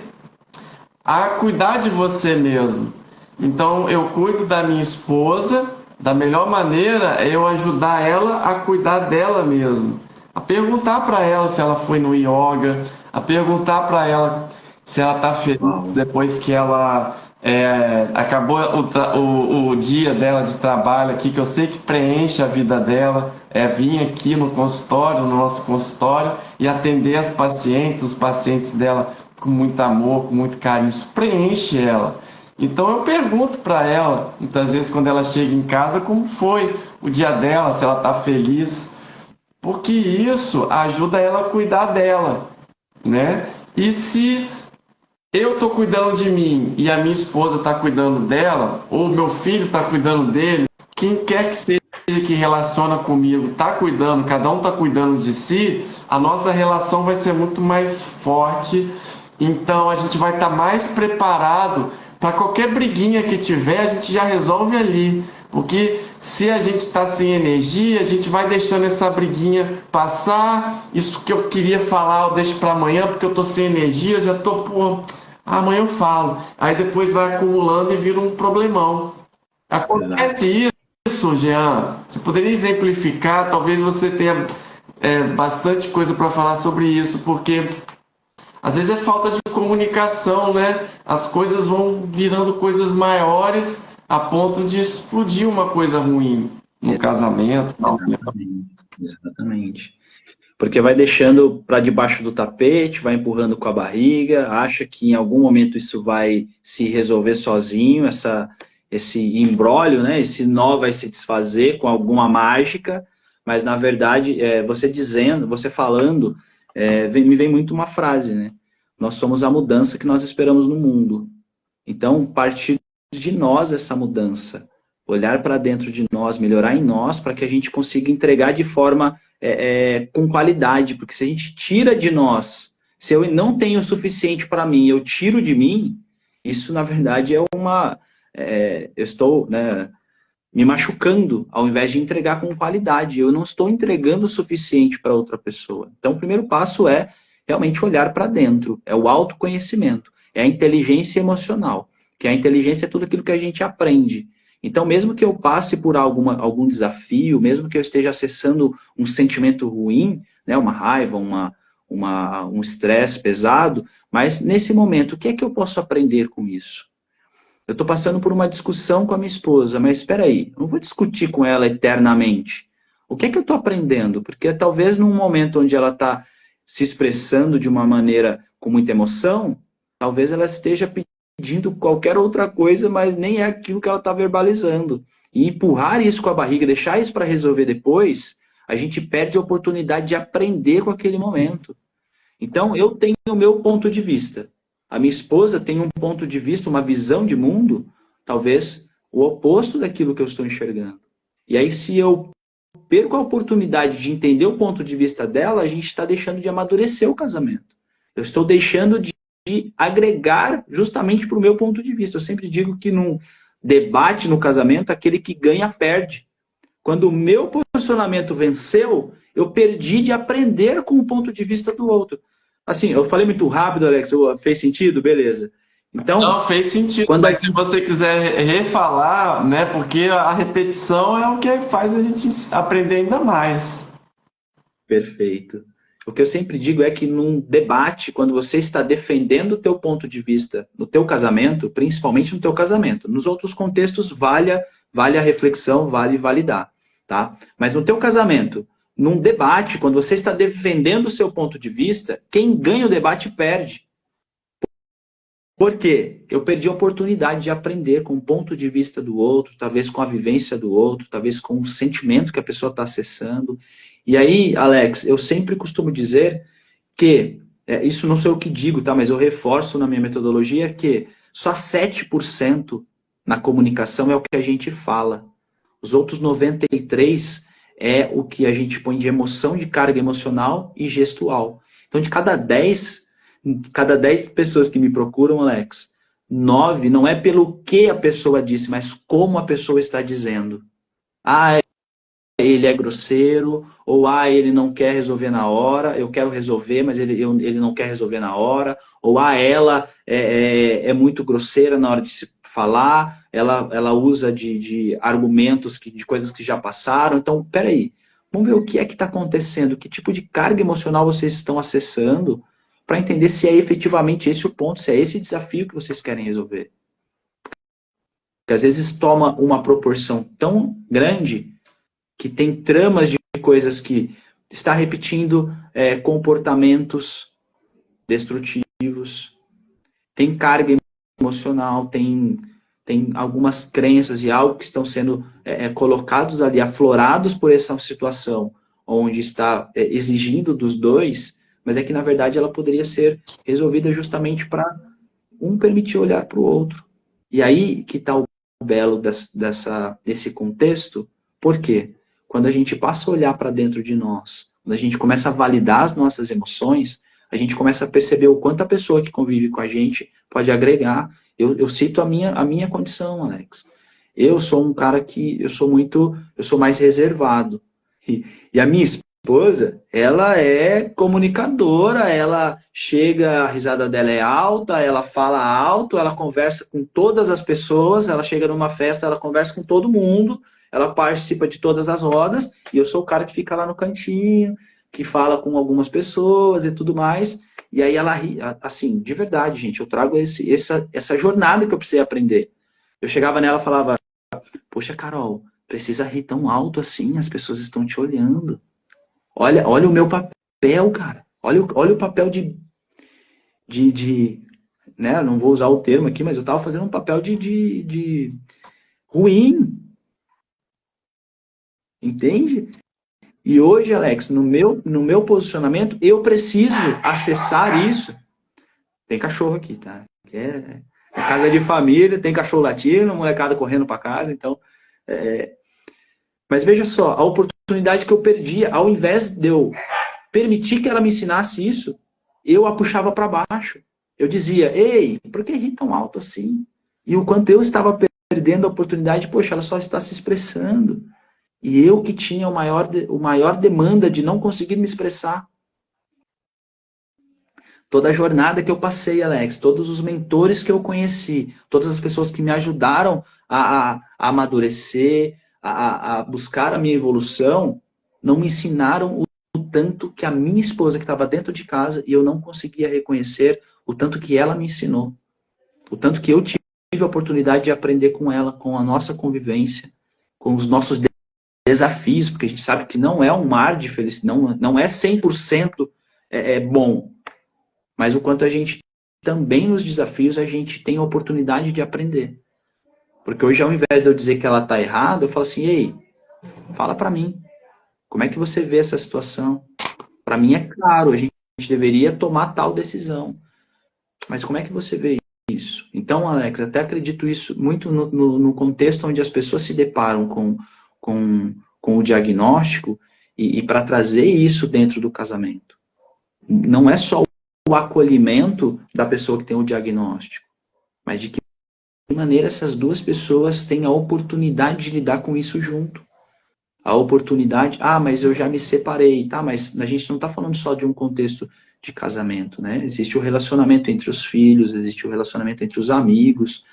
a cuidar de você mesmo. Então eu cuido da minha esposa, da melhor maneira é eu ajudar ela a cuidar dela mesma. A perguntar para ela se ela foi no yoga, a perguntar para ela se ela está feliz depois que ela acabou o dia dela de trabalho aqui, que eu sei que preenche a vida dela, vir aqui no consultório, no nosso consultório, e atender as pacientes, os pacientes dela com muito amor, com muito carinho, isso preenche ela. Então eu pergunto para ela, muitas vezes quando ela chega em casa, como foi o dia dela, se ela está feliz, porque isso ajuda ela a cuidar dela, né? E se eu estou cuidando de mim e a minha esposa está cuidando dela, ou meu filho está cuidando dele, quem quer que seja que relaciona comigo está cuidando, cada um está cuidando de si, a nossa relação vai ser muito mais forte. Então a gente vai estar mais preparado para qualquer briguinha que tiver, a gente já resolve ali. Porque se a gente está sem energia, a gente vai deixando essa briguinha passar. Isso que eu queria falar, eu deixo para amanhã, porque eu estou sem energia, eu já estou, amanhã eu falo. Aí depois vai acumulando e vira um problemão. Acontece isso, Jean. Você poderia exemplificar? Talvez você tenha bastante coisa para falar sobre isso, porque às vezes é falta de comunicação, né? As coisas vão virando coisas maiores a ponto de explodir uma coisa ruim no casamento. Exatamente. Porque vai deixando para debaixo do tapete, vai empurrando com a barriga, acha que em algum momento isso vai se resolver sozinho, esse imbróglio, né? Esse nó vai se desfazer com alguma mágica, mas na verdade, você falando, me vem muito uma frase, né? Nós somos a mudança que nós esperamos no mundo. Então, partir de nós essa mudança, olhar para dentro de nós, melhorar em nós, para que a gente consiga entregar de forma com qualidade, porque se a gente tira de nós, se eu não tenho o suficiente para mim, eu tiro de mim, isso na verdade eu estou, né, me machucando, ao invés de entregar com qualidade, eu não estou entregando o suficiente para outra pessoa. Então o primeiro passo é realmente olhar para dentro, é o autoconhecimento, é a inteligência emocional, que a inteligência é tudo aquilo que a gente aprende. Então, mesmo que eu passe por algum desafio, mesmo que eu esteja acessando um sentimento ruim, né, uma raiva, um estresse pesado, mas nesse momento, o que é que eu posso aprender com isso? Eu estou passando por uma discussão com a minha esposa, mas espera aí, eu não vou discutir com ela eternamente. O que é que eu estou aprendendo? Porque talvez num momento onde ela está se expressando de uma maneira com muita emoção, talvez ela esteja pedindo pedindo qualquer outra coisa, mas nem é aquilo que ela está verbalizando. E empurrar isso com a barriga, deixar isso para resolver depois, a gente perde a oportunidade de aprender com aquele momento. Então, eu tenho o meu ponto de vista. A minha esposa tem um ponto de vista, uma visão de mundo, talvez o oposto daquilo que eu estou enxergando. E aí, se eu perco a oportunidade de entender o ponto de vista dela, a gente está deixando de amadurecer o casamento. Eu estou deixando de agregar justamente para o meu ponto de vista. Eu sempre digo que num debate no casamento, aquele que ganha, perde. Quando o meu posicionamento venceu, eu perdi de aprender com o ponto de vista do outro. Assim, eu falei muito rápido, Alex, fez sentido? Beleza. Então, não, fez sentido, mas se você quiser refalar, né, porque a repetição é o que faz a gente aprender ainda mais. Perfeito. O que eu sempre digo é que num debate, quando você está defendendo o teu ponto de vista no teu casamento, principalmente no teu casamento, nos outros contextos vale a reflexão, vale validar, tá? Mas no teu casamento, num debate, quando você está defendendo o seu ponto de vista, quem ganha o debate perde. Por quê? Eu perdi a oportunidade de aprender com o ponto de vista do outro, talvez com a vivência do outro, talvez com o sentimento que a pessoa está acessando. E aí, Alex, eu sempre costumo dizer que, isso não sou eu que digo, tá? Mas eu reforço na minha metodologia que só 7% na comunicação é o que a gente fala. Os outros 93% é o que a gente põe de emoção, de carga emocional e gestual. Então, de cada 10 pessoas que me procuram, Alex, 9 não é pelo que a pessoa disse, mas como a pessoa está dizendo. Ah, ele é grosseiro, ou ele não quer resolver na hora, eu quero resolver, mas ele não quer resolver na hora, ou ela é muito grosseira na hora de se falar, ela usa de argumentos, de coisas que já passaram. Então, peraí, vamos ver o que é que está acontecendo, que tipo de carga emocional vocês estão acessando, para entender se é efetivamente esse o ponto, se é esse desafio que vocês querem resolver. Porque às vezes toma uma proporção tão grande que tem tramas de coisas que está repetindo comportamentos destrutivos, tem carga emocional, tem algumas crenças e algo que estão sendo colocados ali, aflorados por essa situação, onde está exigindo dos dois, mas é que, na verdade, ela poderia ser resolvida justamente para um permitir olhar para o outro. E aí que está o belo desse contexto. Por quê? Quando a gente passa a olhar para dentro de nós, quando a gente começa a validar as nossas emoções, a gente começa a perceber o quanto a pessoa que convive com a gente pode agregar. Eu cito a minha condição, Alex. Eu sou um cara que eu sou mais reservado. E a minha esposa, ela é comunicadora, ela chega, a risada dela é alta, ela fala alto, ela conversa com todas as pessoas, ela chega numa festa, ela conversa com todo mundo, ela participa de todas as rodas, e eu sou o cara que fica lá no cantinho, que fala com algumas pessoas e tudo mais, e aí ela ri, assim, de verdade, gente, eu trago essa jornada que eu precisei aprender. Eu chegava nela e falava, poxa, Carol, precisa rir tão alto assim, as pessoas estão te olhando. Olha o meu papel, cara. Olha o papel né? Não vou usar o termo aqui, mas eu estava fazendo um papel de ruim. Entende? E hoje, Alex, no meu posicionamento, eu preciso acessar isso. Tem cachorro aqui, tá? É casa de família, tem cachorro latindo, molecada correndo para casa, então... Mas veja só, a oportunidade que eu perdi, ao invés de eu permitir que ela me ensinasse isso, eu a puxava para baixo. Eu dizia, ei, por que ri tão alto assim? E o quanto eu estava perdendo a oportunidade, poxa, ela só está se expressando. E eu que tinha o maior demanda de não conseguir me expressar. Toda a jornada que eu passei, Alex, todos os mentores que eu conheci, todas as pessoas que me ajudaram a amadurecer, a buscar a minha evolução, não me ensinaram o tanto que a minha esposa que estava dentro de casa e eu não conseguia reconhecer o tanto que ela me ensinou. O tanto que eu tive a oportunidade de aprender com ela, com a nossa convivência, com os nossos desafios, porque a gente sabe que não é um mar de felicidade, não é 100% bom. Mas o quanto a gente também nos desafios a gente tem a oportunidade de aprender. Porque hoje, ao invés de eu dizer que ela está errada, eu falo assim, ei, fala para mim, como é que você vê essa situação? Para mim é claro, a gente deveria tomar tal decisão. Mas como é que você vê isso? Então, Alex, até acredito isso muito no contexto onde as pessoas se deparam com o diagnóstico e para trazer isso dentro do casamento. Não é só o acolhimento da pessoa que tem o diagnóstico, mas de que maneira essas duas pessoas têm a oportunidade de lidar com isso junto. A oportunidade, mas eu já me separei, tá? Mas a gente não está falando só de um contexto de casamento, né? Existe o relacionamento entre os filhos, existe o relacionamento entre os amigos,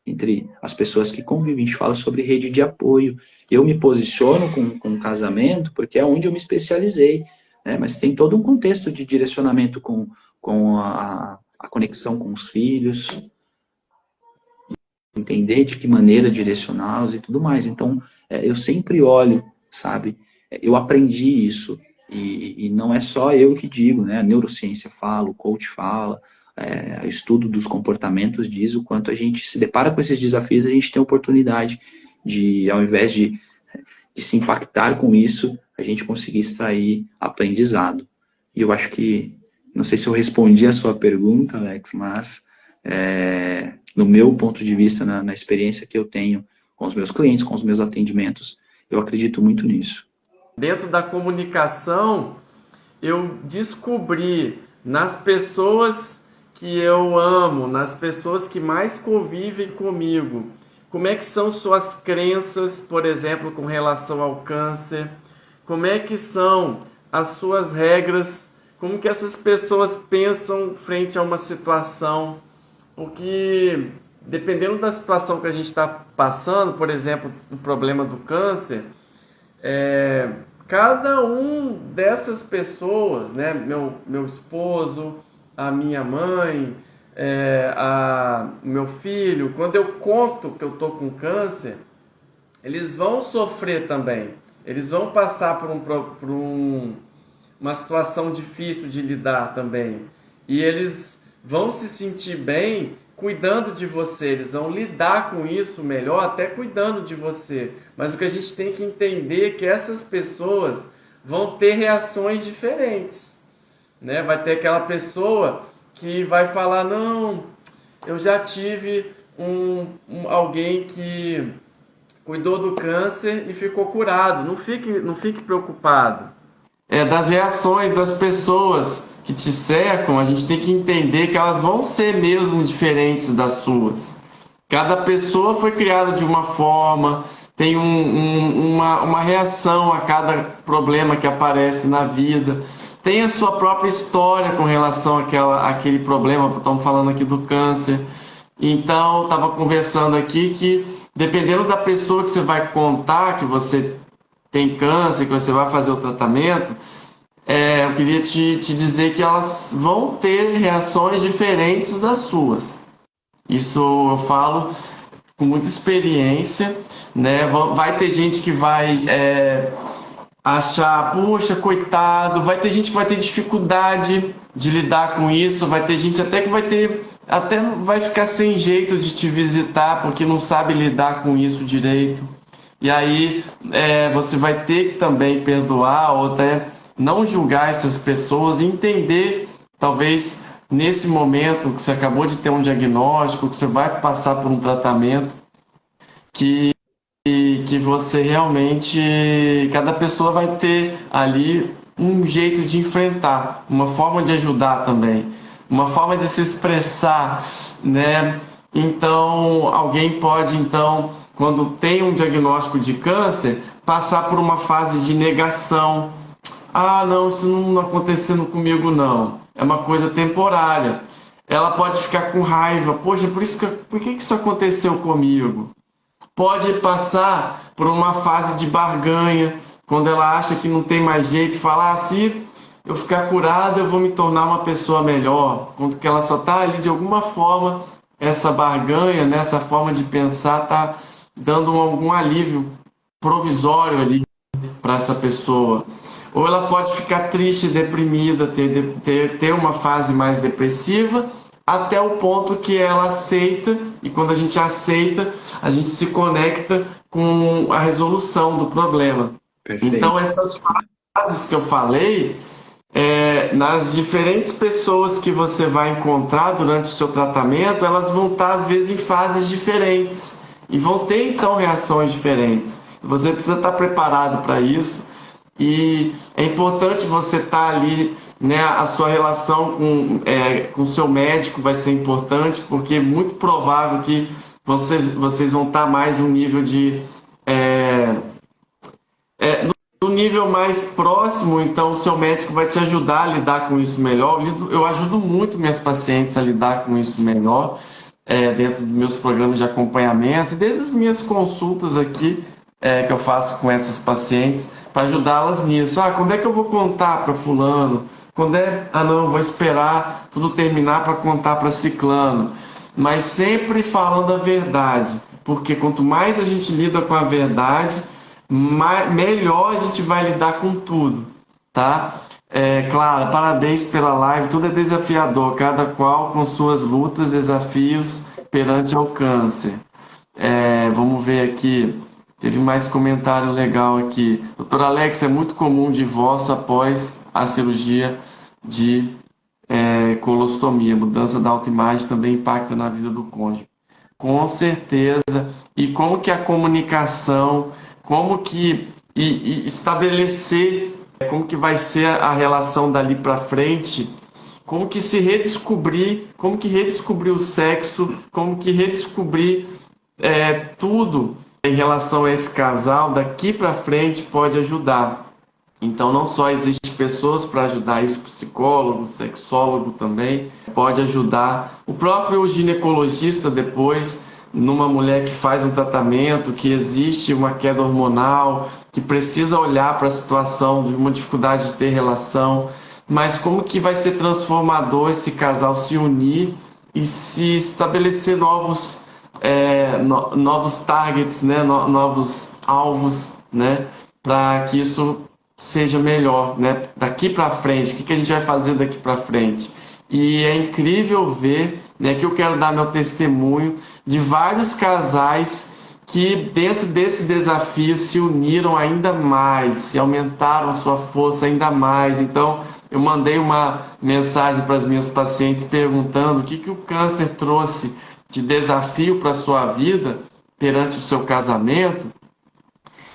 entre as pessoas que convivem. A gente fala sobre rede de apoio. Eu me posiciono com o casamento porque é onde eu me especializei, né? Mas tem todo um contexto de direcionamento com a conexão com os filhos, entender de que maneira direcioná-los e tudo mais. Então, eu sempre olho, sabe? Eu aprendi isso. E não é só eu que digo, né? A neurociência fala, o coach fala, o estudo dos comportamentos diz o quanto a gente se depara com esses desafios, a gente tem a oportunidade de, ao invés de se impactar com isso, a gente conseguir extrair aprendizado. E eu acho que, não sei se eu respondi a sua pergunta, Alex, mas no meu ponto de vista, na experiência que eu tenho com os meus clientes, com os meus atendimentos, eu acredito muito nisso. Dentro da comunicação, eu descobri nas pessoas que eu amo, nas pessoas que mais convivem comigo, como é que são suas crenças, por exemplo, com relação ao câncer, como é que são as suas regras, como que essas pessoas pensam frente a uma situação, porque dependendo da situação que a gente está passando, por exemplo, o problema do câncer, cada um dessas pessoas, né, meu esposo, a minha mãe, meu filho, quando eu conto que eu estou com câncer, eles vão sofrer também. Eles vão passar por uma situação difícil de lidar também. E eles vão se sentir bem cuidando de você, eles vão lidar com isso melhor, até cuidando de você. Mas o que a gente tem que entender é que essas pessoas vão ter reações diferentes, né? Vai ter aquela pessoa que vai falar, não, eu já tive alguém que cuidou do câncer e ficou curado. Não fique preocupado. Das reações das pessoas que te cercam, a gente tem que entender que elas vão ser mesmo diferentes das suas. Cada pessoa foi criada de uma forma, tem uma reação a cada problema que aparece na vida, tem a sua própria história com relação àquele problema, estamos falando aqui do câncer. Então, estava conversando aqui que, dependendo da pessoa que você vai contar que você tem câncer, que você vai fazer o tratamento, eu queria te dizer que elas vão ter reações diferentes das suas. Isso eu falo com muita experiência, né? Vai ter gente que vai achar, poxa, coitado, vai ter gente que vai ter dificuldade de lidar com isso, vai ter gente até que vai ficar sem jeito de te visitar porque não sabe lidar com isso direito. E aí você vai ter que também perdoar ou até não julgar essas pessoas e entender, talvez nesse momento que você acabou de ter um diagnóstico, que você vai passar por um tratamento, que você realmente, cada pessoa vai ter ali um jeito de enfrentar, uma forma de ajudar também, uma forma de se expressar, né? Então, alguém pode, quando tem um diagnóstico de câncer, passar por uma fase de negação. Não, isso não acontecendo comigo não. É uma coisa temporária. Ela pode ficar com raiva. Poxa, por que isso aconteceu comigo? Pode passar por uma fase de barganha, quando ela acha que não tem mais jeito, falar, se eu ficar curada, eu vou me tornar uma pessoa melhor. Quando que ela só está ali, de alguma forma, essa barganha, né, essa forma de pensar, está dando algum alívio provisório ali para essa pessoa. Ou ela pode ficar triste, deprimida, ter uma fase mais depressiva, até o ponto que ela aceita, e quando a gente aceita, a gente se conecta com a resolução do problema. Perfeito. Então, essas fases que eu falei, nas diferentes pessoas que você vai encontrar durante o seu tratamento, elas vão estar, às vezes, em fases diferentes, e vão ter, então, reações diferentes. Você precisa estar preparado para isso, e é importante você estar ali, né? A sua relação com o seu médico vai ser importante, porque é muito provável que vocês vão estar mais no nível no nível mais próximo, então o seu médico vai te ajudar a lidar com isso melhor. Eu ajudo muito minhas pacientes a lidar com isso melhor, dentro dos meus programas de acompanhamento, e desde as minhas consultas aqui, que eu faço com essas pacientes, para ajudá-las nisso. Quando é que eu vou contar para fulano? Não, eu vou esperar tudo terminar para contar para ciclano. Mas sempre falando a verdade, porque quanto mais a gente lida com a verdade, melhor a gente vai lidar com tudo, tá? Claro, parabéns pela live, tudo é desafiador, cada qual com suas lutas, desafios perante ao câncer. Vamos ver aqui, teve mais comentário legal aqui. Doutor Alex, é muito comum divórcio após a cirurgia de colostomia. Mudança da autoimagem também impacta na vida do cônjuge. Com certeza. E como que a comunicação, como que estabelecer como que vai ser a relação dali para frente, como que redescobrir o sexo, como que redescobrir tudo em relação a esse casal daqui para frente pode ajudar. Então não só existem pessoas para ajudar isso, psicólogo, sexólogo também pode ajudar, o próprio ginecologista depois, numa mulher que faz um tratamento, que existe uma queda hormonal, que precisa olhar para a situação de uma dificuldade de ter relação, mas como que vai ser transformador esse casal se unir e se estabelecer novos targets, né? Novos alvos, né? Para que isso seja melhor, né? Daqui para frente, o que a gente vai fazer daqui para frente? E é incrível ver, né, que eu quero dar meu testemunho de vários casais que dentro desse desafio se uniram ainda mais, se aumentaram sua força ainda mais. Então eu mandei uma mensagem para as minhas pacientes perguntando o que o câncer trouxe de desafio para a sua vida perante o seu casamento,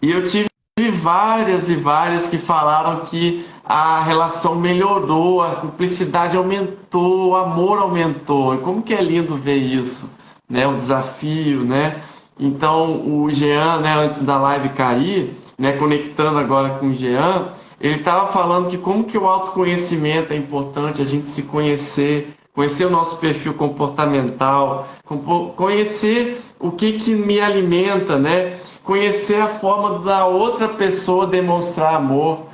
e eu tive várias e várias que falaram que a relação melhorou, a cumplicidade aumentou, o amor aumentou. E como que é lindo ver isso, né? O desafio, né? Então o Jean, né, antes da live cair, né, conectando agora com o Jean, ele estava falando que como que o autoconhecimento é importante, a gente se conhecer o nosso perfil comportamental, conhecer o que me alimenta, né? Conhecer a forma da outra pessoa demonstrar amor.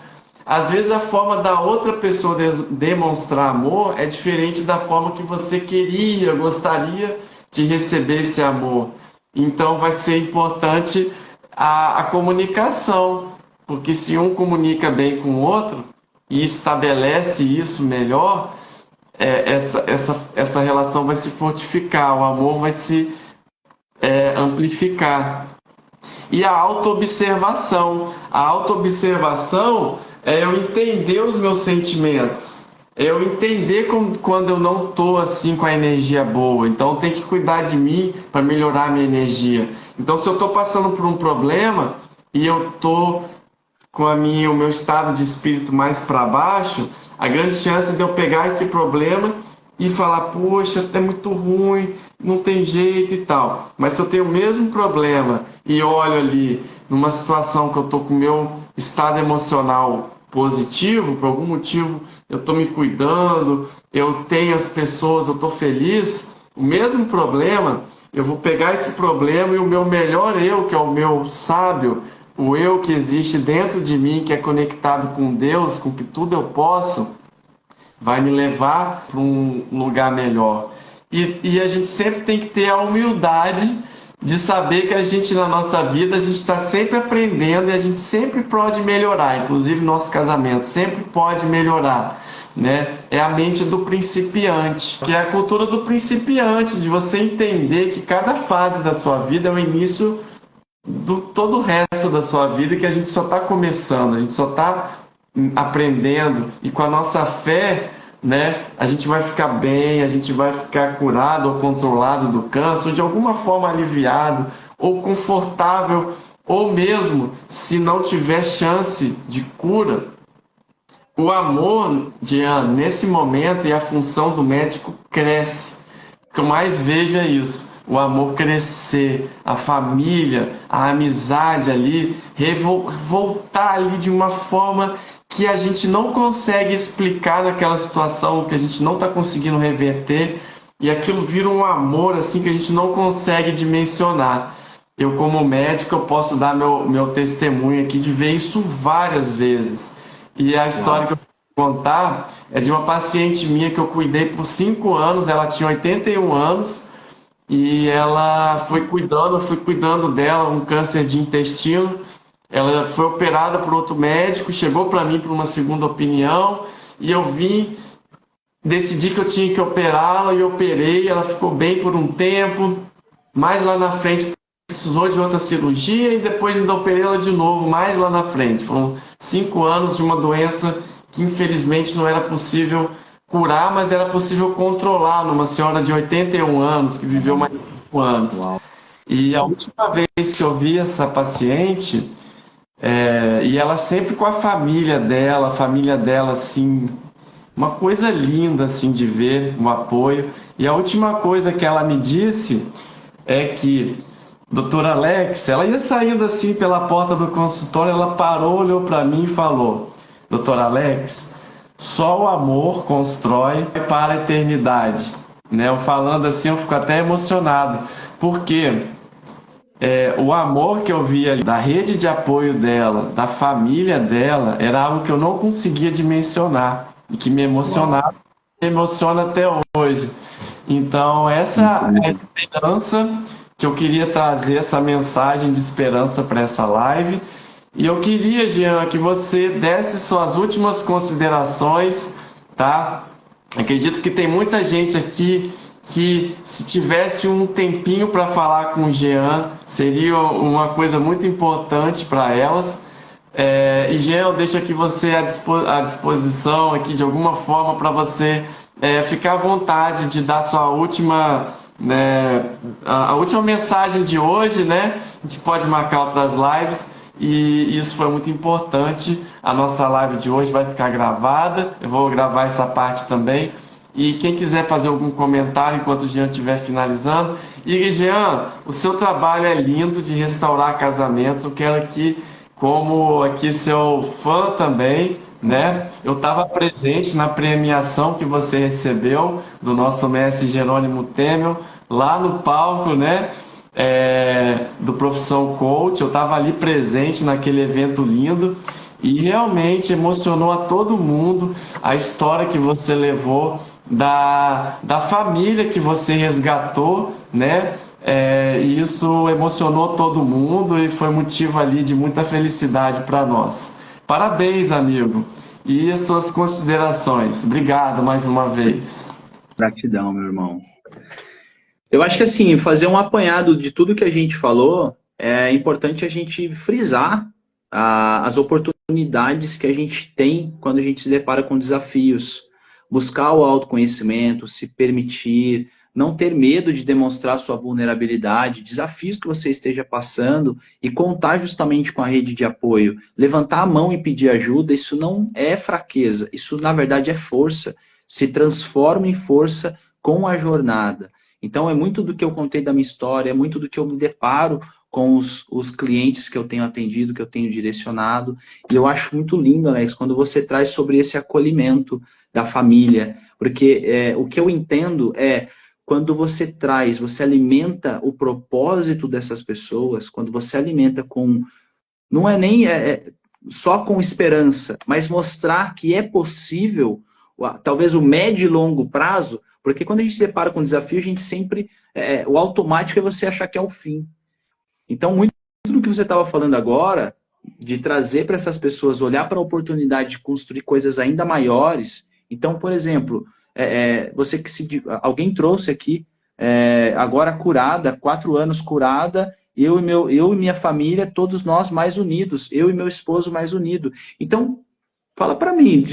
Às vezes a forma da outra pessoa demonstrar amor é diferente da forma que você gostaria de receber esse amor. Então vai ser importante a comunicação, porque se um comunica bem com o outro e estabelece isso melhor, essa relação vai se fortificar, o amor vai se amplificar. E a autoobservação. A autoobservação é eu entender os meus sentimentos. É eu entender quando eu não estou assim com a energia boa. Então eu tenho que cuidar de mim para melhorar a minha energia. Então se eu estou passando por um problema e eu estou com o meu estado de espírito mais para baixo, a grande chance de eu pegar esse problema e falar, poxa, é muito ruim, não tem jeito e tal. Mas se eu tenho o mesmo problema e olho ali numa situação que eu estou com o meu estado emocional positivo, por algum motivo eu estou me cuidando, eu tenho as pessoas, eu estou feliz, o mesmo problema, eu vou pegar esse problema e o meu melhor eu, que é o meu sábio, o eu que existe dentro de mim, que é conectado com Deus, com que tudo eu posso, vai me levar para um lugar melhor. E a gente sempre tem que ter a humildade de saber que a gente, na nossa vida, a gente está sempre aprendendo e a gente sempre pode melhorar, inclusive nosso casamento sempre pode melhorar, né? É a mente do principiante, que é a cultura do principiante, de você entender que cada fase da sua vida é o início do todo o resto da sua vida, que a gente só está começando, a gente só está aprendendo, e com a nossa fé, né, a gente vai ficar bem, a gente vai ficar curado ou controlado do câncer, ou de alguma forma aliviado, ou confortável, ou mesmo se não tiver chance de cura, o amor, Jean, nesse momento, e a função do médico cresce. O que eu mais vejo é isso. O amor crescer, a família, a amizade ali, voltar ali de uma forma que a gente não consegue explicar naquela situação, que a gente não está conseguindo reverter, e aquilo vira um amor assim que a gente não consegue dimensionar. Eu, como médico, eu posso dar meu testemunho aqui de ver isso várias vezes. E a história que eu vou contar é de uma paciente minha que eu cuidei por 5 anos, ela tinha 81 anos, e ela foi cuidando, eu fui cuidando dela, um câncer de intestino. Ela foi operada por outro médico, chegou para mim para uma segunda opinião, e eu vim, decidi que eu tinha que operá-la, e operei. Ela ficou bem por um tempo, mais lá na frente precisou de outra cirurgia, e depois ainda operei ela de novo, mais lá na frente. Foram 5 anos de uma doença que infelizmente não era possível curar, mas era possível controlar, numa senhora de 81 anos, que viveu mais 5 anos. E a última vez que eu vi essa paciente, e ela sempre com a família dela, assim, uma coisa linda, assim, de ver o apoio. E a última coisa que ela me disse é que, doutora Alex, ela ia saindo assim pela porta do consultório, ela parou, olhou para mim e falou: doutora Alex, só o amor constrói para a eternidade. Né? Eu falando assim, eu fico até emocionado, porque o amor que eu via ali, da rede de apoio dela, da família dela, era algo que eu não conseguia dimensionar e que me emocionava, me emociona até hoje. Então, essa é a esperança que eu queria trazer, essa mensagem de esperança para essa live. E eu queria, Jean, que você desse suas últimas considerações, tá? Acredito que tem muita gente aqui que, se tivesse um tempinho para falar com o Jean, seria uma coisa muito importante para elas. E Jean, eu deixo aqui você à disposição aqui de alguma forma para você ficar à vontade de dar sua última, né, a última mensagem de hoje, né? A gente pode marcar outras lives. E isso foi muito importante. A nossa live de hoje vai ficar gravada, eu vou gravar essa parte também. E quem quiser fazer algum comentário enquanto o Jean estiver finalizando. E Jean, o seu trabalho é lindo de restaurar casamentos. Eu quero aqui, como aqui seu fã também, né? Eu estava presente na premiação que você recebeu do nosso mestre Jerônimo Temel, lá no palco, né? Do Profissão Coach. Eu estava ali presente naquele evento lindo e realmente emocionou a todo mundo a história que você levou da família que você resgatou, né? E isso emocionou todo mundo e foi motivo ali de muita felicidade para nós. Parabéns, amigo. E as suas considerações? Obrigado mais uma vez. Gratidão, meu irmão. Eu acho que assim, fazer um apanhado de tudo que a gente falou, é importante a gente frisar as oportunidades que a gente tem quando a gente se depara com desafios. Buscar o autoconhecimento, se permitir, não ter medo de demonstrar sua vulnerabilidade, desafios que você esteja passando e contar justamente com a rede de apoio. Levantar a mão e pedir ajuda, isso não é fraqueza, isso na verdade é força. Se transforma em força com a jornada. Então é muito do que eu contei da minha história, é muito do que eu me deparo com os clientes que eu tenho atendido, que eu tenho direcionado. E eu acho muito lindo, Alex, quando você traz sobre esse acolhimento da família. Porque o que eu entendo é quando você traz, você alimenta o propósito dessas pessoas, quando você alimenta com... Não é nem só com esperança, mas mostrar que é possível, talvez o médio e longo prazo, Porque quando a gente se depara com um desafio, a gente sempre... o automático é você achar que é o fim. Então, muito do que você estava falando agora, de trazer para essas pessoas, olhar para a oportunidade de construir coisas ainda maiores. Então, por exemplo, você alguém trouxe aqui, agora curada, 4 anos curada, eu e minha família, todos nós mais unidos, eu e meu esposo mais unido. Então, fala para mim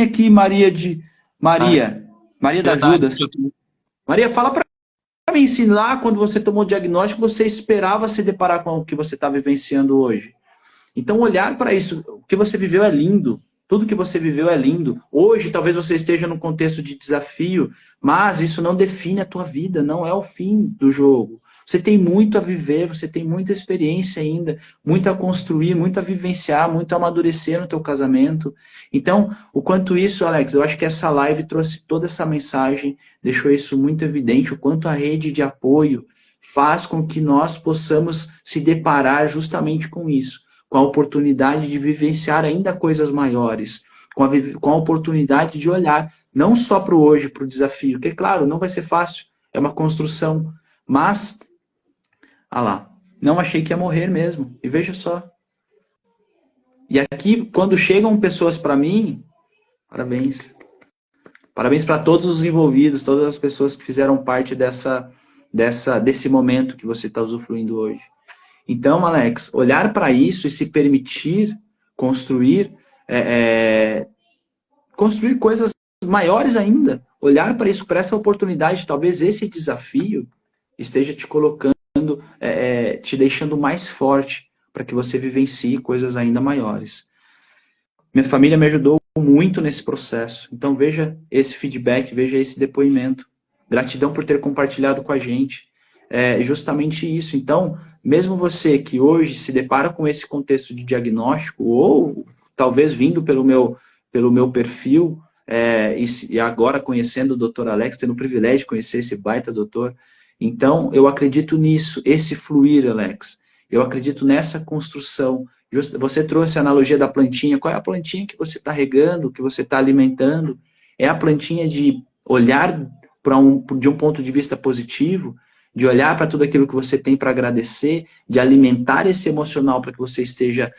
aqui, Maria da Ajuda. Maria, fala para me ensinar, quando você tomou o diagnóstico, você esperava se deparar com o que você está vivenciando hoje. Então, olhar para isso, o que você viveu é lindo, tudo que você viveu é lindo. Hoje, talvez você esteja num contexto de desafio, mas isso não define a tua vida, não é o fim do jogo. Você tem muito a viver, você tem muita experiência ainda, muito a construir, muito a vivenciar, muito a amadurecer no teu casamento. Então, o quanto isso, Alex, eu acho que essa live trouxe toda essa mensagem, deixou isso muito evidente, o quanto a rede de apoio faz com que nós possamos se deparar justamente com isso, com a oportunidade de vivenciar ainda coisas maiores, com a oportunidade de olhar não só para o hoje, para o desafio, que, claro, não vai ser fácil, é uma construção, mas, não achei que ia morrer mesmo, e veja só. E aqui, quando chegam pessoas para mim, parabéns. Parabéns para todos os envolvidos, todas as pessoas que fizeram parte desse momento que você está usufruindo hoje. Então, Alex, olhar para isso e se permitir construir coisas maiores ainda. Olhar para isso, para essa oportunidade, talvez esse desafio esteja te colocando, te deixando mais forte para que você vivencie coisas ainda maiores. Minha família me ajudou muito nesse processo. Então, veja esse feedback, veja esse depoimento. Gratidão por ter compartilhado com a gente. É justamente isso. Então, mesmo você que hoje se depara com esse contexto de diagnóstico, ou talvez vindo pelo meu perfil, e agora conhecendo o Dr. Alex, tendo o privilégio de conhecer esse baita doutor, então eu acredito nisso, esse fluir, Alex. Eu acredito nessa construção. Você trouxe a analogia da plantinha. Qual é a plantinha que você está regando, que você está alimentando? É a plantinha de olhar de um ponto de vista positivo, de olhar para tudo aquilo que você tem para agradecer, de alimentar esse emocional para que você esteja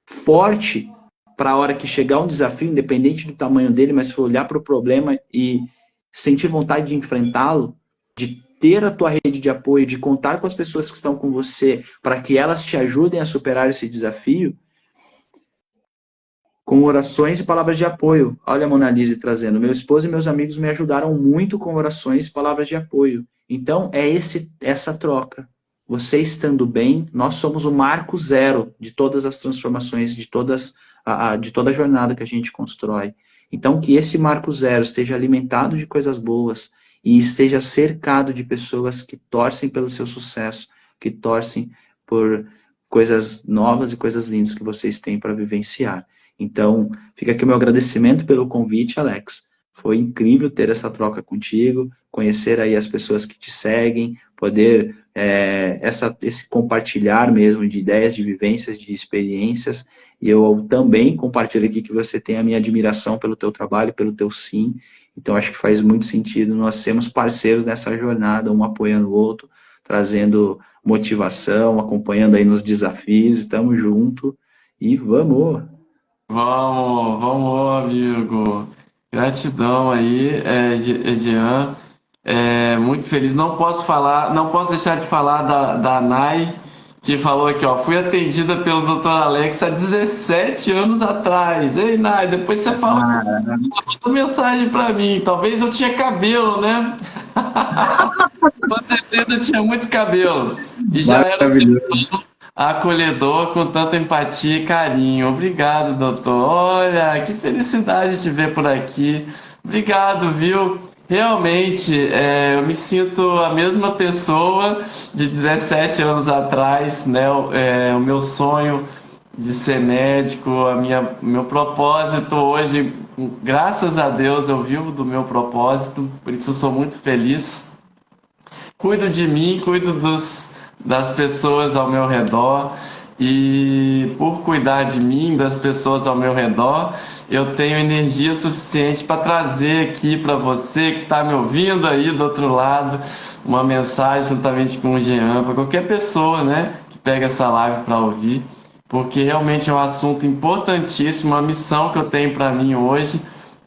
forte para a hora que chegar um desafio, independente do tamanho dele, mas se for olhar para o problema e sentir vontade de enfrentá-lo, de ter a tua rede de apoio, de contar com as pessoas que estão com você para que elas te ajudem a superar esse desafio, com orações e palavras de apoio. Olha a Mona Lisa trazendo. Meu esposo e meus amigos me ajudaram muito com orações e palavras de apoio. Então, é essa troca. Você estando bem, nós somos o marco zero de todas as transformações, de toda a jornada que a gente constrói. Então, que esse marco zero esteja alimentado de coisas boas e esteja cercado de pessoas que torcem pelo seu sucesso, que torcem por coisas novas e coisas lindas que vocês têm para vivenciar. Então, fica aqui o meu agradecimento pelo convite, Alex. Foi incrível ter essa troca contigo, conhecer aí as pessoas que te seguem, poder esse compartilhar mesmo de ideias, de vivências, de experiências. E eu também compartilho aqui que você tem a minha admiração pelo teu trabalho, pelo teu sim. Então, acho que faz muito sentido nós sermos parceiros nessa jornada, um apoiando o outro, trazendo motivação, acompanhando aí nos desafios. Estamos juntos e vamos! Vamos, amigo. Gratidão aí, Jean. Muito feliz. Não posso deixar de falar da Nai, que falou aqui, ó, fui atendida pelo Dr. Alex há 17 anos atrás. Ei, Nai, depois você fala, manda mensagem pra mim. Talvez eu tinha cabelo, né? Com certeza eu tinha muito cabelo. E já era acolhedor, com tanta empatia e carinho. Obrigado, doutor. Olha, que felicidade te ver por aqui. Obrigado, viu? Realmente, eu me sinto a mesma pessoa de 17 anos atrás, né? O meu sonho de ser médico, meu propósito hoje, graças a Deus, eu vivo do meu propósito, por isso eu sou muito feliz. Cuido de mim, cuido das pessoas ao meu redor E por cuidar de mim, das pessoas ao meu redor, eu tenho energia suficiente para trazer aqui para você que está me ouvindo aí do outro lado, uma mensagem juntamente com o Jean, para qualquer pessoa, né, que pega essa live para ouvir, porque realmente é um assunto importantíssimo, uma missão que eu tenho para mim hoje,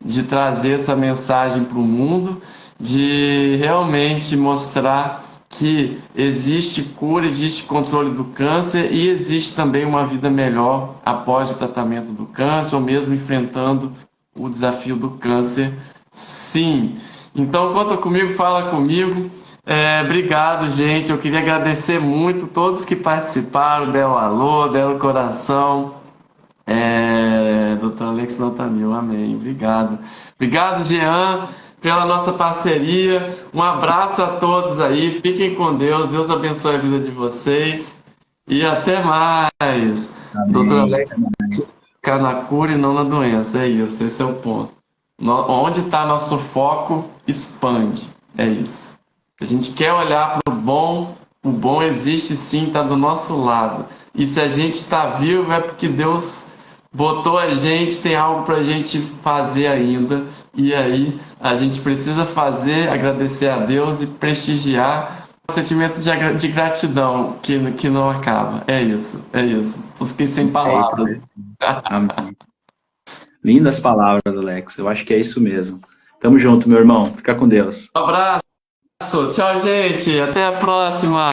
de trazer essa mensagem para o mundo, de realmente mostrar que existe cura, existe controle do câncer e existe também uma vida melhor após o tratamento do câncer ou mesmo enfrentando o desafio do câncer. Sim. Então, conta comigo, fala comigo. Obrigado, gente. Eu queria agradecer muito todos que participaram, deram alô, deram coração. Dr. Alex Natamil, amém. Obrigado. Obrigado, Jean, pela nossa parceria. Um abraço a todos aí. Fiquem com Deus. Deus abençoe a vida de vocês. E até mais. Dr. Amém. Alex, ficar na cura e não na doença. É isso, esse é o ponto. Onde está nosso foco, expande. É isso. A gente quer olhar para o bom existe sim, está do nosso lado. E se a gente está vivo é porque Deus botou a gente, tem algo para a gente fazer ainda. E aí a gente precisa fazer, agradecer a Deus e prestigiar o sentimento de gratidão que não acaba. É isso, é isso. Eu fiquei sem palavras. Amém. Lindas palavras, Alex. Eu acho que é isso mesmo. Tamo junto, meu irmão. Fica com Deus. Um abraço. Tchau, gente. Até a próxima.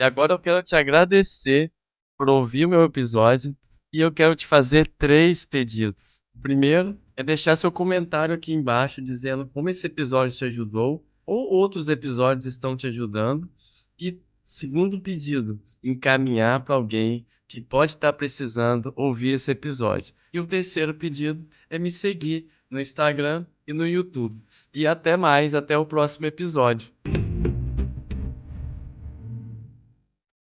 E agora eu quero te agradecer por ouvir o meu episódio e eu quero te fazer 3 pedidos. O primeiro é deixar seu comentário aqui embaixo dizendo como esse episódio te ajudou ou outros episódios estão te ajudando. E segundo pedido, encaminhar para alguém que pode estar precisando ouvir esse episódio. E o terceiro pedido é me seguir no Instagram e no YouTube. E até mais, até o próximo episódio.